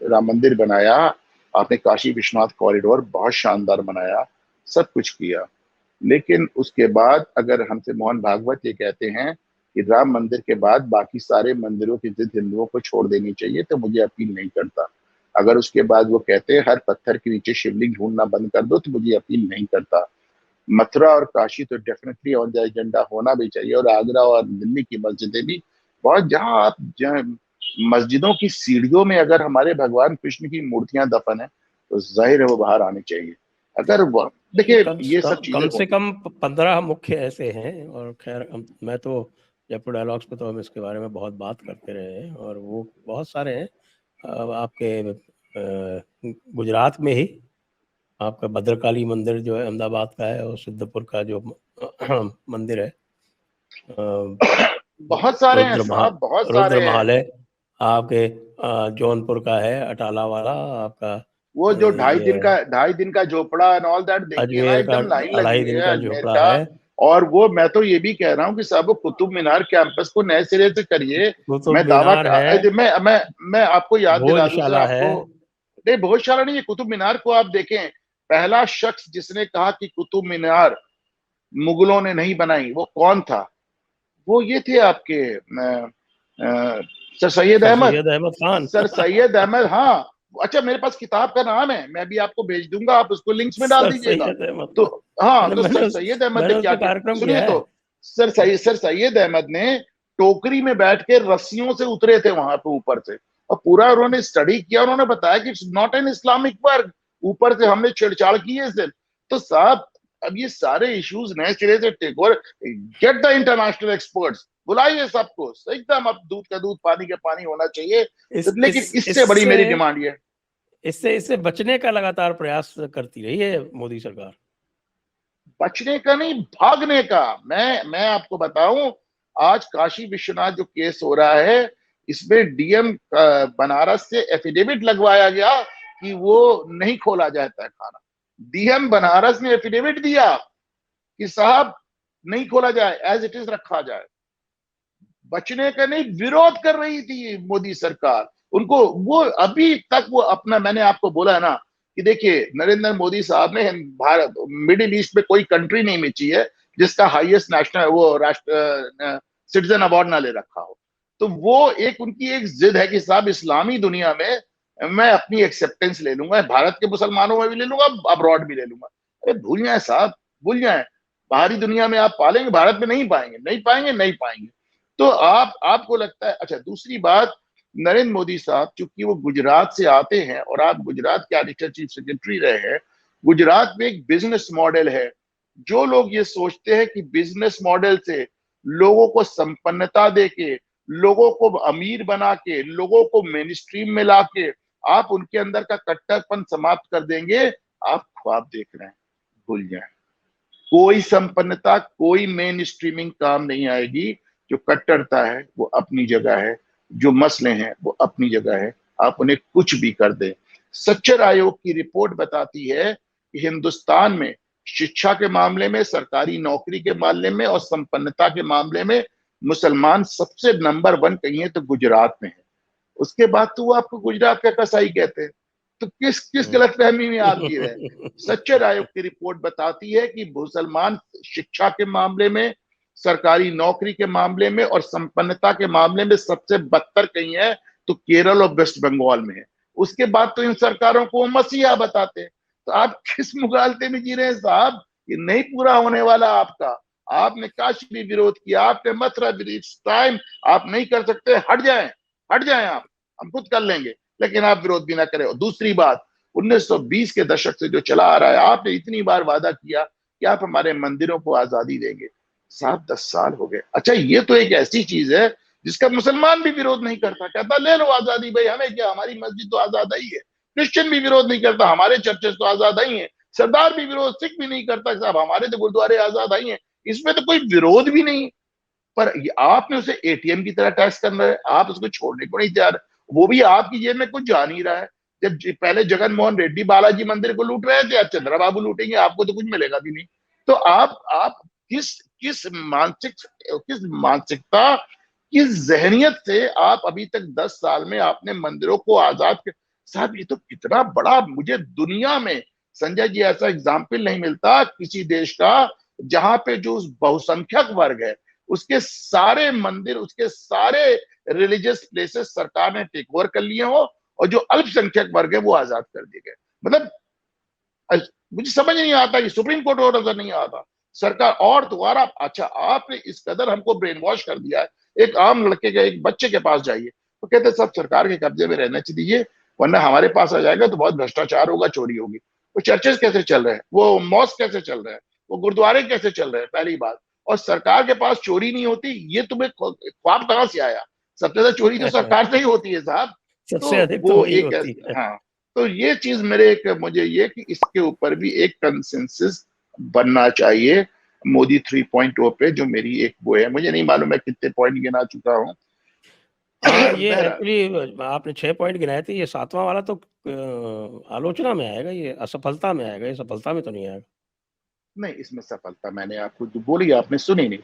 राम मंदिर बनाया, आपने काशी विश्वनाथ कॉरिडोर बहुत शानदार बनाया, सब कुछ किया। लेकिन उसके बाद अगर हमसे मोहन भागवत ये कहते हैं कि राम मंदिर के बाद बाकी सारे मंदिरों की जिद हिंदुओं को छोड़ देनी चाहिए, तो मुझे अपील नहीं करता। अगर उसके बाद वो कहते हैं हर पत्थर के नीचे शिवलिंग ढूंढना बंद कर दो, तो मुझे अपील नहीं करता। मथुरा और काशी तो डेफिनेटली ऑन द एजेंडा होना भी चाहिए, और आगरा और दिल्ली की मस्जिदें भी, बहुत जहां आप मस्जिदों की सीढ़ियों में अगर हमारे भगवान कृष्ण की मूर्तियां दफन है, तो जाहिर है वो बाहर आनी चाहिए। अगर वो देखिए कम ये सब चीजें से होंगी। कम 15 मुख्य ऐसे हैं, और खैर मैं तो जयपुर डायलॉग्स पे तो हम इसके बारे में बहुत बात करते रहे हैं, और वो बहुत सारे हैं। आपके गुजरात में ही आपका भद्रकाली मंदिर जो है अहमदाबाद का है, और सिद्धपुर का जो मंदिर है बहुत सारे हैं रुद्र महा साहब, बहुत रुद्र सारे हैं। महल है आपके, जौनपुर का है अटाला वाला आपका, वो जो ये 2.5 दिन का झोपड़ा एंड ऑल दैट देखिए ना, अजमेर का एकदम लाइन लगी 2.5 हुई दिन है का अजमेर झोपड़ा का। है। और वो मैं तो ये भी कह रहा हूँ कि साहब वो कुतुब मीनार कैंपस को नए सिरे से करिए। कुतुब मैं दावा मीनार है, मैं आपको याद दिला दूं सर भोजशाला है। आपको। नहीं भोजशाला नहीं है, कुतुब मीनार को आप देखें। पहला शख्स जिसने कहा कि कुतुब मीनार मुगलों ने नहीं बनाई, वो कौन था? वो ये थे आपके sir Syed sir Ahmad. Syed Ahmad Khan. Sir Syed Ahmad, हाँ। अच्छा मेरे पास किताब का नाम है, मैं भी आपको भेज दूंगा, आप उसको लिंक्स में डाल सर दीजिएगा। सैयद अहमद तो खान, हाँ, मैंने तो मैंने सर उस, सैयद अहमद ने मैंने क्या उसका किया, कार्यक्रम सुनिए किया है। तो। सर सैयद अहमद ने टोकरी में बैठ के रस्सियों से उतरे थे वहां पे ऊपर से, और पूरा उन्होंने स्टडी किया। उन्होंने बताया कि it's not an Islamic work, ऊपर से हमने छेड़छाड़ की है इससे। तो साहब अब ये सारे इश्यूज नए सिरे से take over, get the international experts, बुलाइए सबको एकदम। अब दूध का दूध पानी का पानी होना चाहिए। इस लेकिन इस इससे बड़ी इससे मेरी डिमांड ये है, इससे इससे बचने का लगातार प्रयास करती रही है मोदी सरकार। बचने का नहीं, भागने का। मैं आपको बताऊं, आज काशी विश्वनाथ जो केस हो रहा है, इसमें डीएम बनारस से एफिडेविट लगवाया गया कि वो नहीं खोला जाता है खाना। डीएम बनारस ने एफिडेविट दिया कि साहब नहीं खोला जाए, एज इट इज रखा जाए। बचने का नहीं, विरोध कर रही थी मोदी सरकार उनको। वो अभी तक वो अपना, मैंने आपको बोला ना कि देखिए नरेंद्र मोदी साहब ने भारत, मिडिल ईस्ट में कोई कंट्री नहीं मिची है जिसका हाईएस्ट नेशनल वो राष्ट्र सिटीजन अवार्ड ना ले रखा हो। तो वो एक उनकी एक जिद है कि साहब इस्लामी दुनिया में मैं अपनी एक्सेप्टेंस ले लूंगा, भारत के मुसलमानों में भी ले लूंगा, अब्रॉड भी ले लूंगा। अरे भूल जाए साहब, भूल जाए। बाहरी दुनिया में आप पालेंगे, भारत में नहीं पाएंगे, नहीं पाएंगे, नहीं पाएंगे। तो आपको लगता है, अच्छा दूसरी बात, नरेंद्र मोदी साहब चूंकि वो गुजरात से आते हैं और आप गुजरात के एडिशनल चीफ सेक्रेटरी रहे हैं, गुजरात में एक बिजनेस मॉडल है। जो लोग ये सोचते हैं कि बिजनेस मॉडल से लोगों को संपन्नता देके, लोगों को अमीर बना के, लोगों को मेन स्ट्रीम में लाके आप उनके अंदर का कट्टरपन समाप्त कर देंगे, आप ख्वाब देख रहे हैं, भूल जाए। कोई संपन्नता, कोई मेन स्ट्रीमिंग काम नहीं आएगी। जो कट्टरता है वो अपनी जगह है, जो मसले हैं वो अपनी जगह है, आप उन्हें कुछ भी कर दें। सच्चर आयोग की रिपोर्ट बताती है कि हिंदुस्तान में शिक्षा के मामले में, सरकारी नौकरी के मामले में और संपन्नता के मामले में मुसलमान सबसे नंबर 1 कहिए तो गुजरात में है। उसके बाद तो वो आपको गुजरात का कसाई कहते हैं। तो किस किस गलतफहमी में आप जी रहे हैं? सच्चर आयोग की रिपोर्ट बताती है कि मुसलमान शिक्षा के मामले में, सरकारी नौकरी के मामले में और संपन्नता के मामले में सबसे बदतर कहीं है तो केरल और वेस्ट बंगाल में है। उसके बाद तो इन सरकारों को मसीहा बताते हैं। तो आप किस मुगालते में जी रहे हैं साहब? ये नहीं पूरा होने वाला आपका। आपने काशी भी विरोध किया, आपने मथुरा भी, टाइम आप नहीं कर सकते, हट जाएं, हट जाएं आप, हम खुद कर लेंगे। लेकिन आप विरोध भी ना करें। और दूसरी बात, 1920 के दशक से जो चला आ रहा है, आपने इतनी बार वादा किया कि आप हमारे मंदिरों को आजादी देंगे। 7-10 साल हो गए। अच्छा ये तो एक ऐसी चीज है जिसका मुसलमान भी विरोध नहीं करता, कहता ले लो आजादी भाई, हमें क्या, हमारी मस्जिद तो आजाद ही है। क्रिश्चियन भी विरोध नहीं करता, हमारे चर्चेस तो आजाद ही है। सरदार भी विरोध, सिख भी नहीं करता, साहब हमारे तो गुरुद्वारे आजाद ही है। इसमें तो कोई विरोध भी नहीं। पर आपने उसे एटीएम की तरह टैक्स करना है, आप उसको छोड़ने को नहीं तैयार। वो भी आपकी जेब में कुछ जा नहीं रहा है। जब पहले जगन मोहन रेड्डी बालाजी मंदिर को लूट रहे थे, अब चंद्रबाबू लूटेंगे, आपको तो कुछ मिलेगा भी नहीं। तो आप किस किस मानसिकता, किस जहनियत से आप अभी तक 10 साल में आपने मंदिरों को आजाद कर। साहब ये तो कितना बड़ा, मुझे दुनिया में संजय जी ऐसा एग्जाम्पल नहीं मिलता किसी देश का जहां पे जो बहुसंख्यक वर्ग है उसके सारे मंदिर, उसके सारे रिलीजियस प्लेसेस सरकार ने टेक ओवर कर लिए हो, और जो अल्पसंख्यक वर्ग है वो आजाद कर दिए गए। मतलब मुझे समझ नहीं आता कि सुप्रीम कोर्ट और नजर नहीं आता सरकार और दोबारा। अच्छा आपने इस कदर हमको ब्रेन वॉश कर दिया है। एक आम लड़के के, एक बच्चे के पास जाइए तो कहते सब सरकार के कब्जे में रहना चाहिए, वरना हमारे पास आ जाएगा तो बहुत भ्रष्टाचार होगा, चोरी होगी। वो चर्चेस कैसे चल रहे हैं, वो मॉस्क कैसे चल रहे हैं, वो गुरुद्वारे कैसे चल रहे हैं, पहली बात। और सरकार के पास चोरी नहीं होती, ये तुम्हें ख्वाब कहां से आया? सबसे ज्यादा चोरी तो सरकार से ही होती है साहब। सबसे तो अधिक तो वो वही एक होती है। हाँ, तो ये चीज मेरे एक मुझे ये कि इसके ऊपर भी एक कंसेंसस बनना चाहिए मोदी 3.0 पे, जो मेरी एक वो है। मुझे नहीं मालूम मैं कितने पॉइंट गिना चुका हूँ। हाँ, ये बहरहाल एक्चुअली आपने 6 पॉइंट गिनाए थे, ये 7वां वाला तो आलोचना में आएगा, ये असफलता में आएगा, ये सफलता में तो नहीं आएगा। नहीं, इसमें सफलता मैंने आपको जो बोली आपने सुनी नहीं।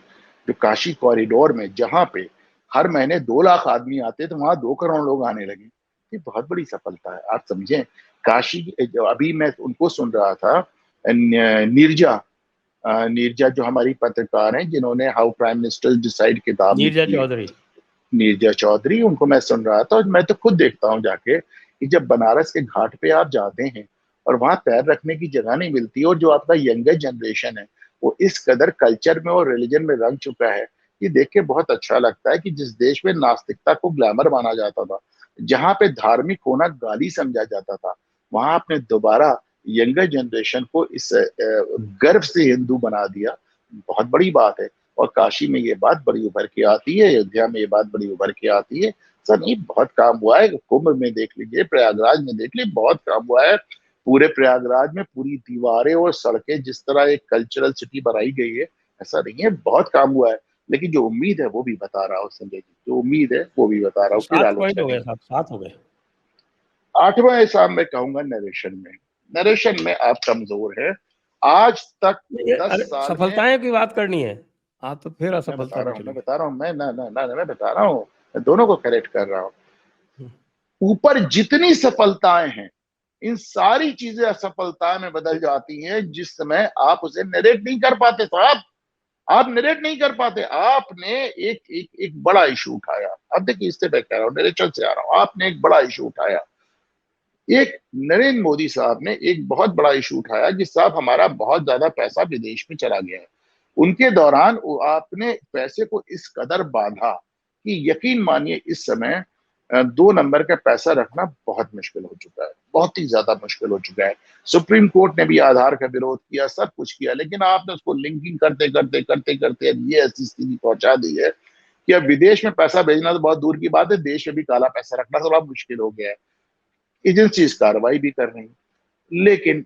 जो काशी कॉरिडोर में जहां पे हर महीने 2 लाख आदमी आते तो वहां 2 करोड़ लोग आने लगे, ये बहुत बड़ी सफलता है, आप समझें। काशी अभी मैं उनको सुन रहा था, नीरजा, नीरजा जो हमारी पत्रकार हैं जिन्होंने हाउ प्राइम मिनिस्टर डिसाइड किताब नीरजा लिखी है, चौधरी। नीरजा चौधरी, उनको मैं सुन रहा था। और मैं तो खुद देखता हूँ जाके कि जब बनारस के घाट पे आप जाते हैं और वहां पैर रखने की जगह नहीं मिलती, और जो आपका यंगर जनरेशन है वो इस कदर कल्चर में और रिलीजन में रंग चुका है, ये देख के बहुत अच्छा लगता है कि जिस देश में नास्तिकता को ग्लैमर माना जाता था, जहां पे धार्मिक होना गाली समझा जाता था, वहां आपने दोबारा यंगर जनरेशन को इस गर्व से हिंदू बना दिया। बहुत बड़ी बात है। और काशी में ये बात बड़ी उभर के आती है, अयोध्या में ये बात बड़ी उभर के आती है। सर नहीं, बहुत काम हुआ है, कुंभ में देख लीजिए, प्रयागराज में देख लीजिए, बहुत काम हुआ है। पूरे प्रयागराज में पूरी दीवारें और सड़कें जिस तरह एक कल्चरल सिटी बनाई गई है, ऐसा नहीं है, बहुत काम हुआ है। लेकिन जो उम्मीद है वो भी बता रहा हूँ संजय जी, जो उम्मीद है वो भी बता रहा तो हूँ, फिर 7 पॉइंट आलोचना हो नहीं गए है। साहब, 7 हो गए। आठवां हिसाब मैं कहूंगा नरेशन में। नरेशन में आप कमजोर है। आज तक ये 10 साल में, सफलताएं की बात करनी है, आप तो फिर मैं बता असफलता रहा में हूँ, चले मैं गए। बता रहा हूँ, मैं ना ना ना ना, मैं बता रहा हूँ, मैं दोनों को करेक्ट कर रहा हूँ। हम्म। ऊपर जितनी सफलताएं हैं, इन सारी चीजें असफलताएं में बदल जाती हैं जिस समय आप उसे नरेट नहीं कर पाते साहब। आप नरेट नहीं कर पाते। आपने एक एक एक बड़ा इशू उठाया। अब देखिए, इससे मैं कह रहा हूँ, नरेशन से आ रहा हूँ, आपने एक बड़ा इशू उठाया। एक नरेंद्र मोदी साहब ने एक बहुत बड़ा इशू उठाया कि साहब हमारा बहुत ज्यादा पैसा विदेश में चला गया है। उनके दौरान आपने पैसे को इस कदर बांधा कि यकीन मानिए इस समय 2 नंबर का पैसा रखना बहुत मुश्किल हो चुका है, बहुत ही ज्यादा मुश्किल हो चुका है। सुप्रीम कोर्ट ने भी आधार का विरोध किया, सब कुछ किया, लेकिन आपने उसको लिंकिंग करते करते करते करते अब ये ऐसी स्थिति पहुंचा दी है कि अब विदेश में पैसा भेजना तो बहुत दूर की बात है, देश में भी काला पैसा रखना थोड़ा मुश्किल हो गया है। एजेंसीज कार्रवाई भी कर रही, लेकिन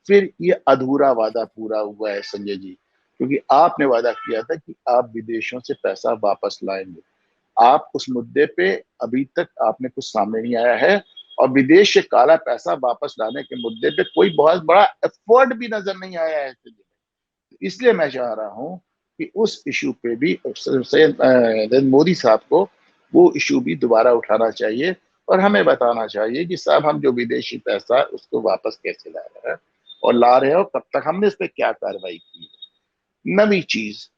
फिर ये अधूरा वादा पूरा हुआ है संजय जी, क्योंकि आपने वादा किया था कि आप विदेशों से पैसा वापस लाएंगे। आप उस मुद्दे पे अभी तक आपने कुछ सामने नहीं आया है, और विदेश से काला पैसा वापस लाने के मुद्दे पे कोई बहुत बड़ा एफर्ट भी नजर नहीं आया है संजय जी। इसलिए मैं चाह रहा हूं कि उस इशू पे भी नरेंद्र मोदी साहब को वो इशू भी दोबारा उठाना चाहिए, और हमें बताना चाहिए कि साहब हम जो विदेशी पैसा है उसको वापस कैसे ला रहे हैं, और ला रहे हो कब तक, हमने इस पर क्या कार्रवाई की है। नवी चीज,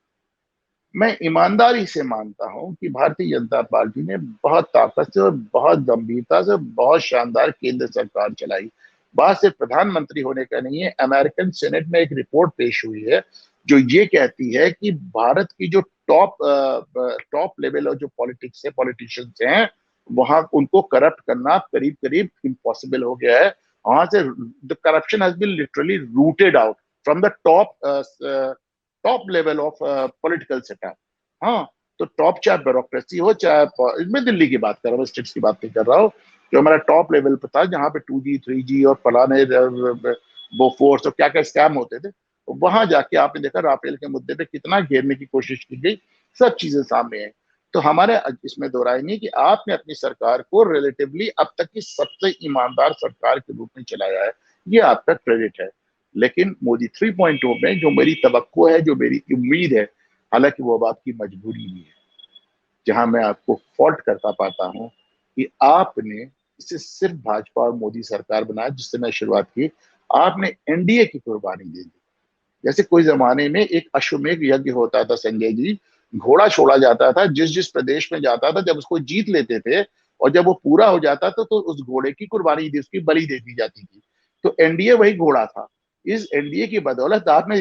मैं ईमानदारी से मानता हूं कि भारतीय जनता पार्टी ने बहुत ताकत से और बहुत गंभीरता से बहुत शानदार केंद्र सरकार चलाई। बात सिर्फ प्रधानमंत्री होने का नहीं है। अमेरिकन सेनेट में एक रिपोर्ट पेश हुई है जो ये कहती है कि भारत की जो टॉप लेवल और जो पॉलिटिक्स है, पॉलिटिशियंस हैं, वहां उनको करप्ट करना करीब करीब इम्पॉसिबल हो गया है। वहां से the corruption has been literally rooted out from the top level of political setup. हाँ, तो टॉप चाहे ब्यूरोक्रेसी हो, चाहे मैं दिल्ली की बात कर रहा हूँ, स्टेट्स की बात नहीं कर रहा हूँ, जो हमारा टॉप लेवल पर था जहाँ पे 2G 3G और फलाने बोफोर्स और क्या क्या स्कैम होते थे, वहां जाके आपने देखा राफेल के मुद्दे पे कितना घेरने की कोशिश की गई, सब चीजें सामने है। तो हमारे इसमें दो राय नहीं कि आपने अपनी सरकार को रिलेटिवली अब तक की सबसे ईमानदार सरकार के रूप में चलाया है, ये आपका क्रेडिट है। लेकिन मोदी 3.0 में जो मेरी तवक्को है, जो मेरी उम्मीद है, हालांकि वो अब आपकी मजबूरी भी है, जहां मैं आपको फॉल्ट करता पाता हूं कि आपने इसे सिर्फ भाजपा और मोदी सरकार बनाया जिससे मैं शुरुआत की, आपने एनडीए की कुर्बानी दे दी। जैसे कोई जमाने में एक अश्वमेध यज्ञ होता था संजय जी, घोड़ा छोड़ा जाता था, जिस जिस प्रदेश में जाता था, जब उसको जीत लेते थे और जब वो पूरा हो जाता था तो उस घोड़े की कुर्बानी दी, उसकी बलि दे दी जाती थी। तो एनडीए वही घोड़ा था। इस एनडीए की बदौलत आपने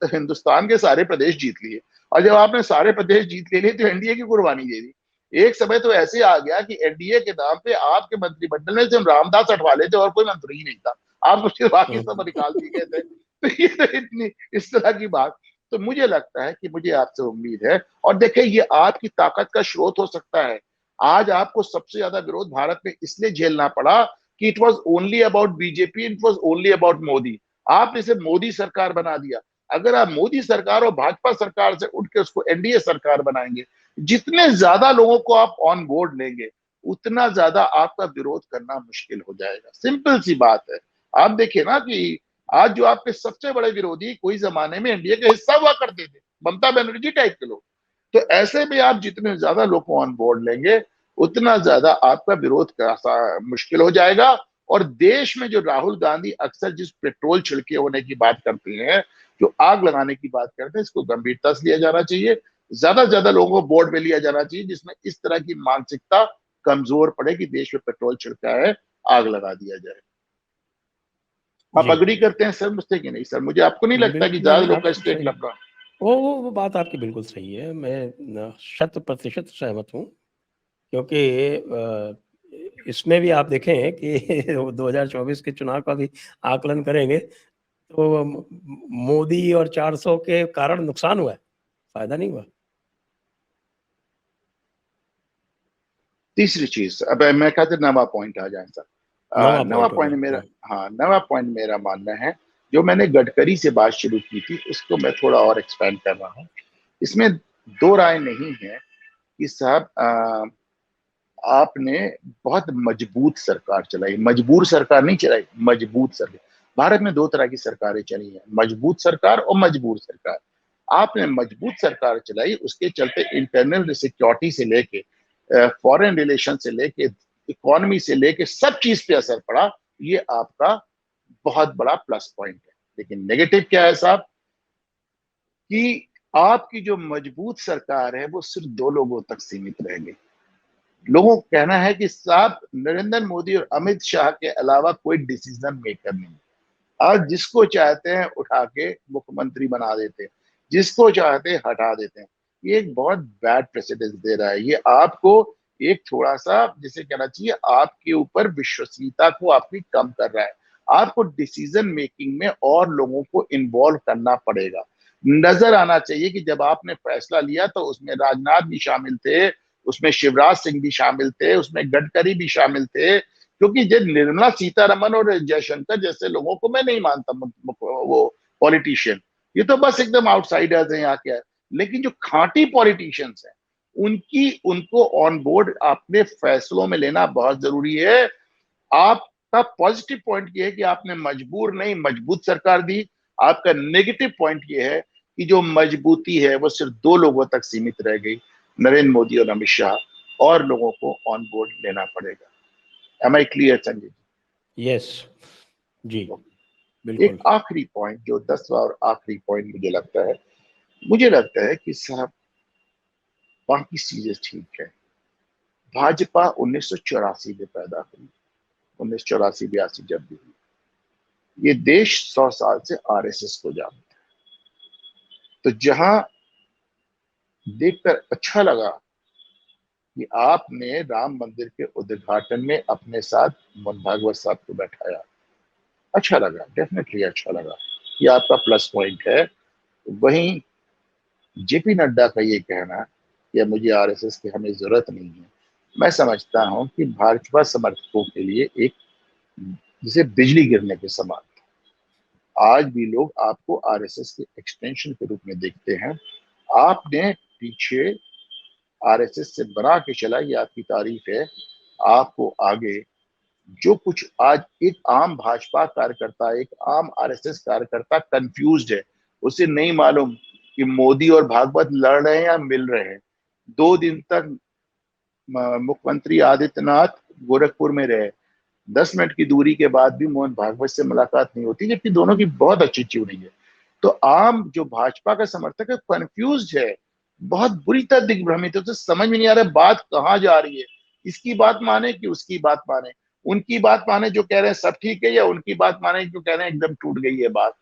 हिंदुस्तान के सारे प्रदेश जीत लिए, और जब आपने सारे प्रदेश जीत ले लिए तो एनडीए की कुर्बानी दे दी। एक समय तो ऐसे आ गया कि एनडीए के नाम पे आपके मंत्रिमंडल में सिर्फ रामदास अठवाले थे और कोई मंत्री ही नहीं था। आप तो सिर्फ बाकी सब निकाल दिए गए थे। तो ये तो इतनी इस तरह की बात, तो मुझे लगता है कि मुझे आपसे उम्मीद है, और देखिए ये आपकी ताकत का स्रोत हो सकता है। आज आपको सबसे ज्यादा विरोध भारत में इसलिए झेलना पड़ा कि it was only about BJP, it was only about Modi. आपने इसे मोदी सरकार बना दिया। अगर आप मोदी सरकार और भाजपा सरकार से उठ के उसको एनडीए सरकार बनाएंगे, जितने ज्यादा लोगों को आप ऑन बोर्ड लेंगे, उतना ज्यादा आपका विरोध करना मुश्किल हो जाएगा। सिंपल सी बात है। आप देखिए ना कि आज जो आपके सबसे बड़े विरोधी कोई जमाने में एनडीए का हिस्सा हुआ करते थे, ममता बनर्जी टाइप के लोग, तो ऐसे में आप जितने ज्यादा लोग को ऑन बोर्ड लेंगे, उतना ज्यादा आपका विरोध का मुश्किल हो जाएगा। और देश में जो राहुल गांधी अक्सर जिस पेट्रोल छिड़के होने की बात करते हैं, जो आग लगाने की बात करते हैं, इसको गंभीरता से लिया जाना चाहिए। ज्यादा से ज्यादा लोगों को बोर्ड में लिया जाना चाहिए जिसमें इस तरह की मानसिकता कमजोर पड़े कि देश में पेट्रोल छिड़का है, आग लगा दिया जाए। आप जी, अग्री जी, जी। करते हैं सर मुझसे कि नहीं सर? मुझे आपको नहीं लगता कि बिल्कुल, ज्यादा नहीं लोग का आप स्टेक सही, लग रहा? वो बात आपकी बिल्कुल सही है। मैं 100% सहमत हूँ, क्योंकि इसमें भी आप देखें कि 2024 के चुनाव का भी आकलन करेंगे तो मोदी और 400 के कारण नुकसान हुआ है, फायदा नहीं हुआ। तीसरी चीज, अब मैं कहते नवा पॉइंट आ जाए सर। नवा नवा पॉइंट हो पॉइंट जाए। मेरा, हाँ नवा पॉइंट मेरा मानना है, जो मैंने गडकरी से बात शुरू की थी उसको मैं थोड़ा और एक्सपेंड कर रहा हूँ। इसमें दो राय नहीं है कि साहब आपने बहुत मजबूत सरकार चलाई, मजबूर सरकार नहीं चलाई, मजबूत सरकार। भारत में दो तरह की सरकारें चली हैं, मजबूत सरकार और मजबूर सरकार। आपने मजबूत सरकार चलाई, उसके चलते इंटरनल सिक्योरिटी से लेके फॉरेन रिलेशन से लेके इकोनॉमी से लेके सब चीज पे असर पड़ा। ये आपका बहुत बड़ा प्लस पॉइंट है। लेकिन नेगेटिव क्या है साहब, कि आपकी जो मजबूत सरकार है वो सिर्फ दो लोगों तक सीमित रह गई। लोगों का कहना है कि साहब नरेंद्र मोदी और अमित शाह के अलावा कोई डिसीजन मेकर नहीं। आज जिसको चाहते हैं उठा के मुख्यमंत्री बना देते हैं, जिसको चाहते हैं हटा देते हैं। ये एक बहुत बैड प्रेसिडेंस दे रहा है। ये आपको एक थोड़ा सा जिसे कहना चाहिए, आपके ऊपर विश्वसनीयता को आपकी कम कर रहा है। आपको डिसीजन मेकिंग में और लोगों को इन्वॉल्व करना पड़ेगा। नजर आना चाहिए कि जब आपने फैसला लिया तो उसमें राजनाथ भी शामिल थे, उसमें शिवराज सिंह भी शामिल थे, उसमें गडकरी भी शामिल थे। क्योंकि जब निर्मला सीतारमन और जयशंकर जैसे लोगों को मैं नहीं मानता वो पॉलिटिशियन, ये तो बस एकदम आउटसाइडर्स हैं यहाँ के। लेकिन जो खांटी पॉलिटिशियंस हैं, उनकी उनको ऑन बोर्ड अपने फैसलों में लेना बहुत जरूरी है। आपका पॉजिटिव पॉइंट ये है कि आपने मजबूर नहीं मजबूत सरकार दी। आपका नेगेटिव पॉइंट ये है कि जो मजबूती है वो सिर्फ दो लोगों तक सीमित रह गई, नरेंद्र मोदी और अमित शाह। और लोगों को ऑन बोर्ड लेना पड़ेगा। Am I clear Sanjay yes, जी, जी? एक बिल्कुल। आखिरी पॉइंट, जो 10वां और आखिरी पॉइंट मुझे लगता है कि साहब बाकी चीजें ठीक है। भाजपा 1984 में पैदा हुई, 1984-82 जब भी हुई। ये देश 100 साल से आरएसएस को जानता है। तो जहां देखकर अच्छा लगा कि आपने राम मंदिर के उद्घाटन में अपने साथ मोहन भागवत साहब को बैठाया, अच्छा लगा, डेफिनेटली अच्छा लगा। ये आपका प्लस पॉइंट है। वहीं जेपी नड्डा का ये कहना कि मुझे आरएसएस की हमें जरूरत नहीं है, मैं समझता हूं कि भाजपा समर्थकों के लिए एक जिसे बिजली गिरने के समान। आज भी लोग आपको आरएसएस के एक्सटेंशन के रूप में देखते हैं। आपने पीछे आरएसएस से बना के चला, ये आपकी तारीफ है। आपको आगे जो कुछ आज एक आम भाजपा कार्यकर्ता, एक आम आरएसएस कार्यकर्ता कंफ्यूज्ड है, उसे नहीं मालूम कि मोदी और भागवत लड़ रहे हैं या मिल रहे हैं। 2 दिन तक मुख्यमंत्री आदित्यनाथ गोरखपुर में रहे, 10 मिनट की दूरी के बाद भी मोहन भागवत से मुलाकात नहीं होती, जबकि दोनों की बहुत अच्छी ट्यूनिंग है। तो आम जो भाजपा का समर्थक है कंफ्यूज है, बहुत बुरी तरह दिग्भ्रमित है। उसे समझ में नहीं आ रहा बात कहाँ जा रही है, इसकी बात माने कि उसकी बात माने, उनकी बात माने जो कह रहे हैं सब ठीक है, या उनकी बात माने जो कह रहे हैं एकदम टूट गई है बात।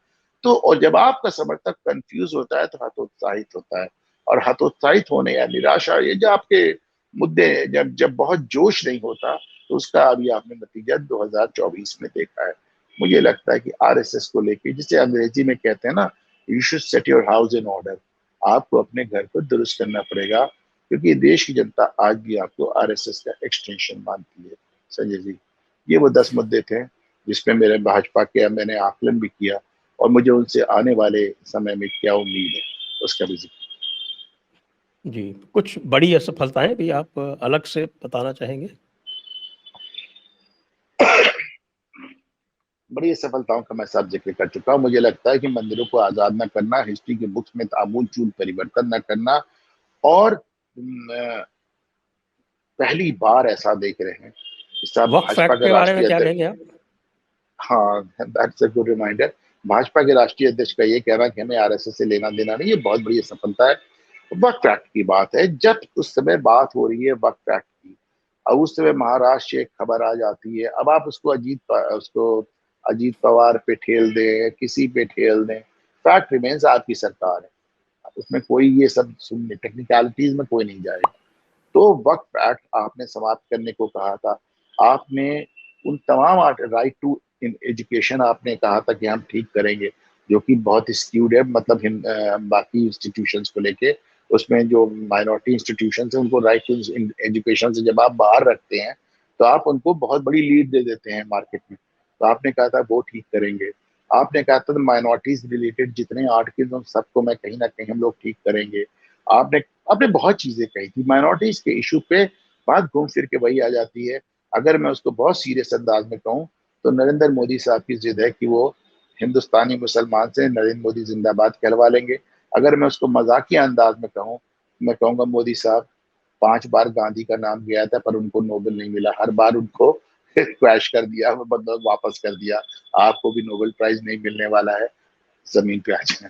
तो और जब आपका समर्थक कंफ्यूज होता है तो हतोत्साहित होता है। और हतोत्साहित होने या निराशा, ये जो आपके मुद्दे, जब जब बहुत जोश नहीं होता, तो उसका अभी आपने नतीजा 2024 में देखा है। मुझे लगता है कि आरएसएस को लेके, जिसे अंग्रेजी में कहते हैं ना, you should set your house in order, आपको अपने घर को दुरुस्त करना पड़ेगा, क्योंकि देश की जनता आज भी आपको आरएसएस का एक्सटेंशन मानती है। संजय जी, ये वो 10 मुद्दे थे जिसमें मेरे भाजपा के मैंने आकलन भी किया, और मुझे उनसे आने वाले समय में क्या उम्मीद है उसका भी जिक्र। जी, कुछ बड़ी असफलताएं भी आप अलग से बताना चाहेंगे? बड़ी सफलताओं का मैं सब जिक्र कर चुका हूँ। मुझे लगता है कि मंदिरों को आजाद न करना, हिस्ट्री के बुक्स में आमूल-चूल परिवर्तन न करना, और पहली बार ऐसा देख रहे हैं कि साहब वक्फ भाजपा एक्ट का के बारे में राष्ट्रीय क्या अध्यक्ष, कहेंगे आप? हाँ, that's a good reminder. Bhajpa के राष्ट्रीय अध्यक्ष का ये कहना कि हमें आरएसएस से लेना देना नहीं, ये बहुत बड़ी सफलता है। वक्फ एक्ट की बात है, जब उस समय बात हो रही है वक्फ एक्ट की, अब उस समय महाराष्ट्र से एक खबर आ जाती है, अब आप उसको अजीत पवार पे ठेल दें, किसी पे ठेल दें, फैक्ट रिमेन्स आपकी सरकार है, उसमें कोई ये सब सुनने टेक्निकलिटीज में कोई नहीं जाएगा। तो वक्फ एक्ट आपने समाप्त करने को कहा था, आपने उन तमाम राइट टू इन एजुकेशन आपने कहा था कि हम ठीक करेंगे, जो कि बहुत स्क्यूड है, मतलब बाकी इंस्टीट्यूशंस को लेके, उसमें जो माइनॉरिटी इंस्टीट्यूशन है उनको राइट टू एजुकेशन से जब आप बाहर रखते हैं तो आप उनको बहुत बड़ी लीड दे देते हैं मार्केट में। तो आपने कहा था वो ठीक करेंगे, आपने कहा था माइनॉरिटीज रिलेटेड जितने आर्टिकल सबको मैं कहीं ना कहीं हम लोग ठीक करेंगे, आपने आपने बहुत चीजें कही थी माइनॉरिटीज के इशू पे। बात घूम फिर के वही आ जाती है, अगर मैं उसको बहुत सीरियस अंदाज में कहूँ तो नरेंद्र मोदी साहब की जिद है कि वो हिंदुस्तानी मुसलमान से नरेंद्र मोदी जिंदाबाद कहलवा लेंगे। अगर मैं उसको मजाकिया अंदाज में कहूँ, मैं कहूंगा मोदी साहब 5 बार गांधी का नाम गया था पर उनको नोबेल नहीं मिला, हर बार उनको क्रैश कर दिया, मतलब वापस कर दिया, आपको भी नोबेल प्राइज नहीं मिलने वाला है, जमीन पे आ जाए।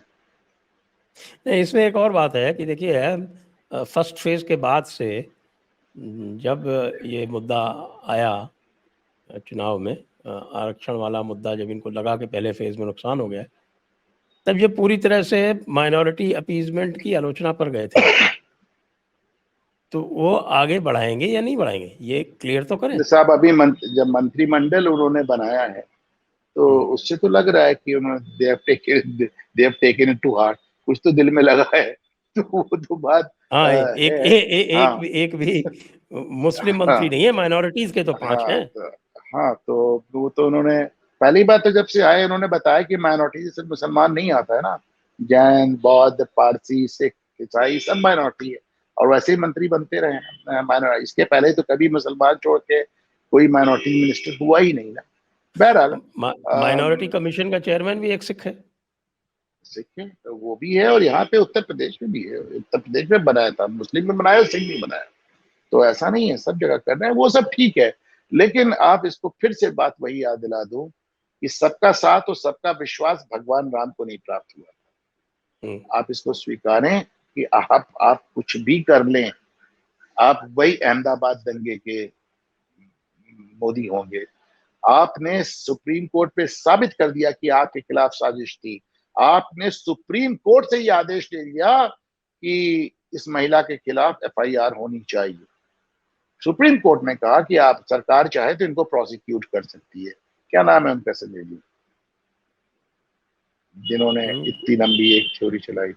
नहीं, इसमें एक और बात है कि देखिए, फर्स्ट फेज के बाद से जब ये मुद्दा आया चुनाव में, आरक्षण वाला मुद्दा जब इनको लगा कि पहले फेज में नुकसान हो गया, तब ये पूरी तरह से माइनॉरिटी अपीजमेंट की आलोचना पर गए थे। तो वो आगे बढ़ाएंगे या नहीं बढ़ाएंगे, ये क्लियर तो करें। साहब अभी जब मंत्रिमंडल उन्होंने बनाया है तो उससे तो लग रहा है कि उन्होंने they have taken it to heart, कुछ तो दिल में लगा है। तो वो तो बात हाँ, है। हाँ, एक भी मुस्लिम मंत्री हाँ, नहीं है, माइनॉरिटीज के तो 5 हाँ, हैं। हाँ, तो वो तो उन्होंने पहली बात तो जब से आए उन्होंने बताया कि माइनॉरिटी सिर्फ मुसलमान नहीं आता है ना, जैन, बौद्ध, पारसी, सिख, ईसाई सब माइनॉरिटी है, और वैसे ही मंत्री बनते रहे हैं माइनॉरिटी। इसके पहले तो कभी मुसलमान छोड़ के कोई माइनॉरिटी मिनिस्टर हुआ ही नहीं ना। बहरहाल माइनॉरिटी कमीशन का चेयरमैन भी एक सिख है। सिख है तो वो भी है, और यहाँ पे उत्तर प्रदेश में भी है, उत्तर प्रदेश में बनाया था, मुस्लिम में बनाया, सिख में बनाया, तो ऐसा नहीं है सब जगह कर रहे हैं, वो सब ठीक है। लेकिन आप इसको फिर से बात वही याद दिला दूं कि सबका साथ और सबका विश्वास भगवान राम को नहीं प्राप्त हुआ। आप इसको स्वीकारें कि आप कुछ भी कर लें, आप वही अहमदाबाद दंगे के मोदी होंगे। आपने सुप्रीम कोर्ट पे साबित कर दिया कि आपके खिलाफ साजिश थी, आपने सुप्रीम कोर्ट से ये आदेश दे दिया कि इस महिला के खिलाफ एफआईआर होनी चाहिए। सुप्रीम कोर्ट ने कहा कि आप सरकार चाहे तो इनको प्रोसिक्यूट कर सकती है। क्या नाम है उनका, संजय जी, जिन्होंने इतनी लंबी एक थ्योरी चलाई,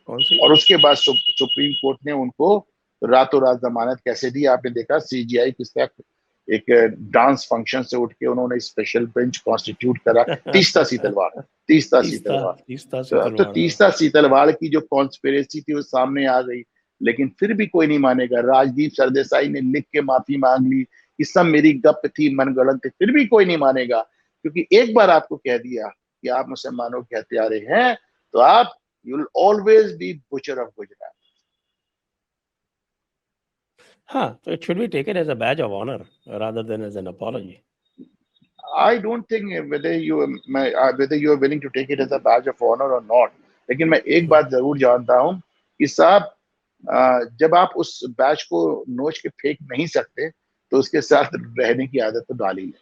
कौन सी? और उसके बाद सुप्रीम कोर्ट ने उनको रातों रात जमानत कैसे दी, आपने देखा सीजीआई किस तरह एक डांस फंक्शन से उठ के उन्होंने स्पेशल बेंच कॉन्स्टिट्यूट करा। तीस्ता सीतलवाड़, तीस्ता तीस्ता सीतलवाड़, तीस्ता तो सीतलवाड़, हाँ। तीस्ता सीतलवाड़ की जो कॉन्स्पिरेसी थी वो सामने आ गई, लेकिन फिर भी कोई नहीं मानेगा। राजदीप सरदेसाई ने लिख के माफी मांग ली कि सब मेरी गप थी, मनगढ़ंत थी, फिर भी कोई नहीं मानेगा, क्योंकि एक बार आपको कह दिया कि आप मुसलमानों के हत्यारे हैं तो आप you will always be butcher of Gujarat. हाँ, तो it should be taken as a badge of honour rather than as an apology. I don't think whether you are willing to take it as a badge of honor or not, लेकिन मैं एक बात जरूर जानता हूं कि साहब जब आप उस बैच को नोच के फेंक नहीं सकते तो उसके साथ रहने की आदत तो डाल ही है।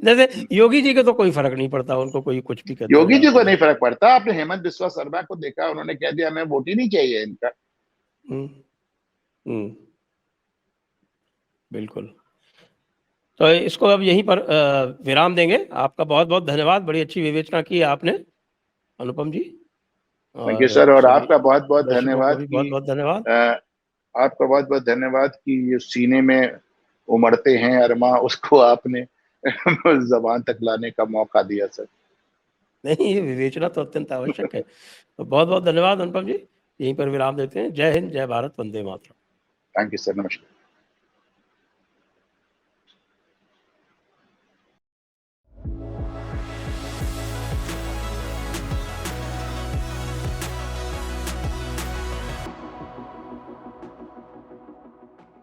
जैसे योगी जी के तो कोई फर्क नहीं पड़ता, उनको कोई कुछ भी कहता योगी जा जी रहा को है। नहीं फर्क पड़ता, आपने हेमंत बिस्वा शर्मा को देखा, उन्होंने कह दिया हमें वोट ही नहीं चाहिए इनका। हम्म, हम्म, बिल्कुल। तो इसको अब यहीं पर विराम देंगे। आपका बहुत-बहुत धन्यवाद, बड़ी अच्छी विवेचना की आपने अनुपम जी। थैंक यू और सर, और सभी आपका बहुत-बहुत दर्शकों को धन्यवाद भी कि बहुत-बहुत धन्यवाद। आपका बहुत-बहुत धन्यवाद कि ये सीने में उमड़ते हैं अरमा, उसको आपने ज़बान तक लाने का मौका दिया सर। नहीं, ये विवेचना तो अत्यंत आवश्यक है। तो बहुत-बहुत धन्यवाद अनुपम जी। यहीं पर विराम देते हैं। जय हिंद, जय Bharat, Vande Mataram. Thank you sir, नमस्कार।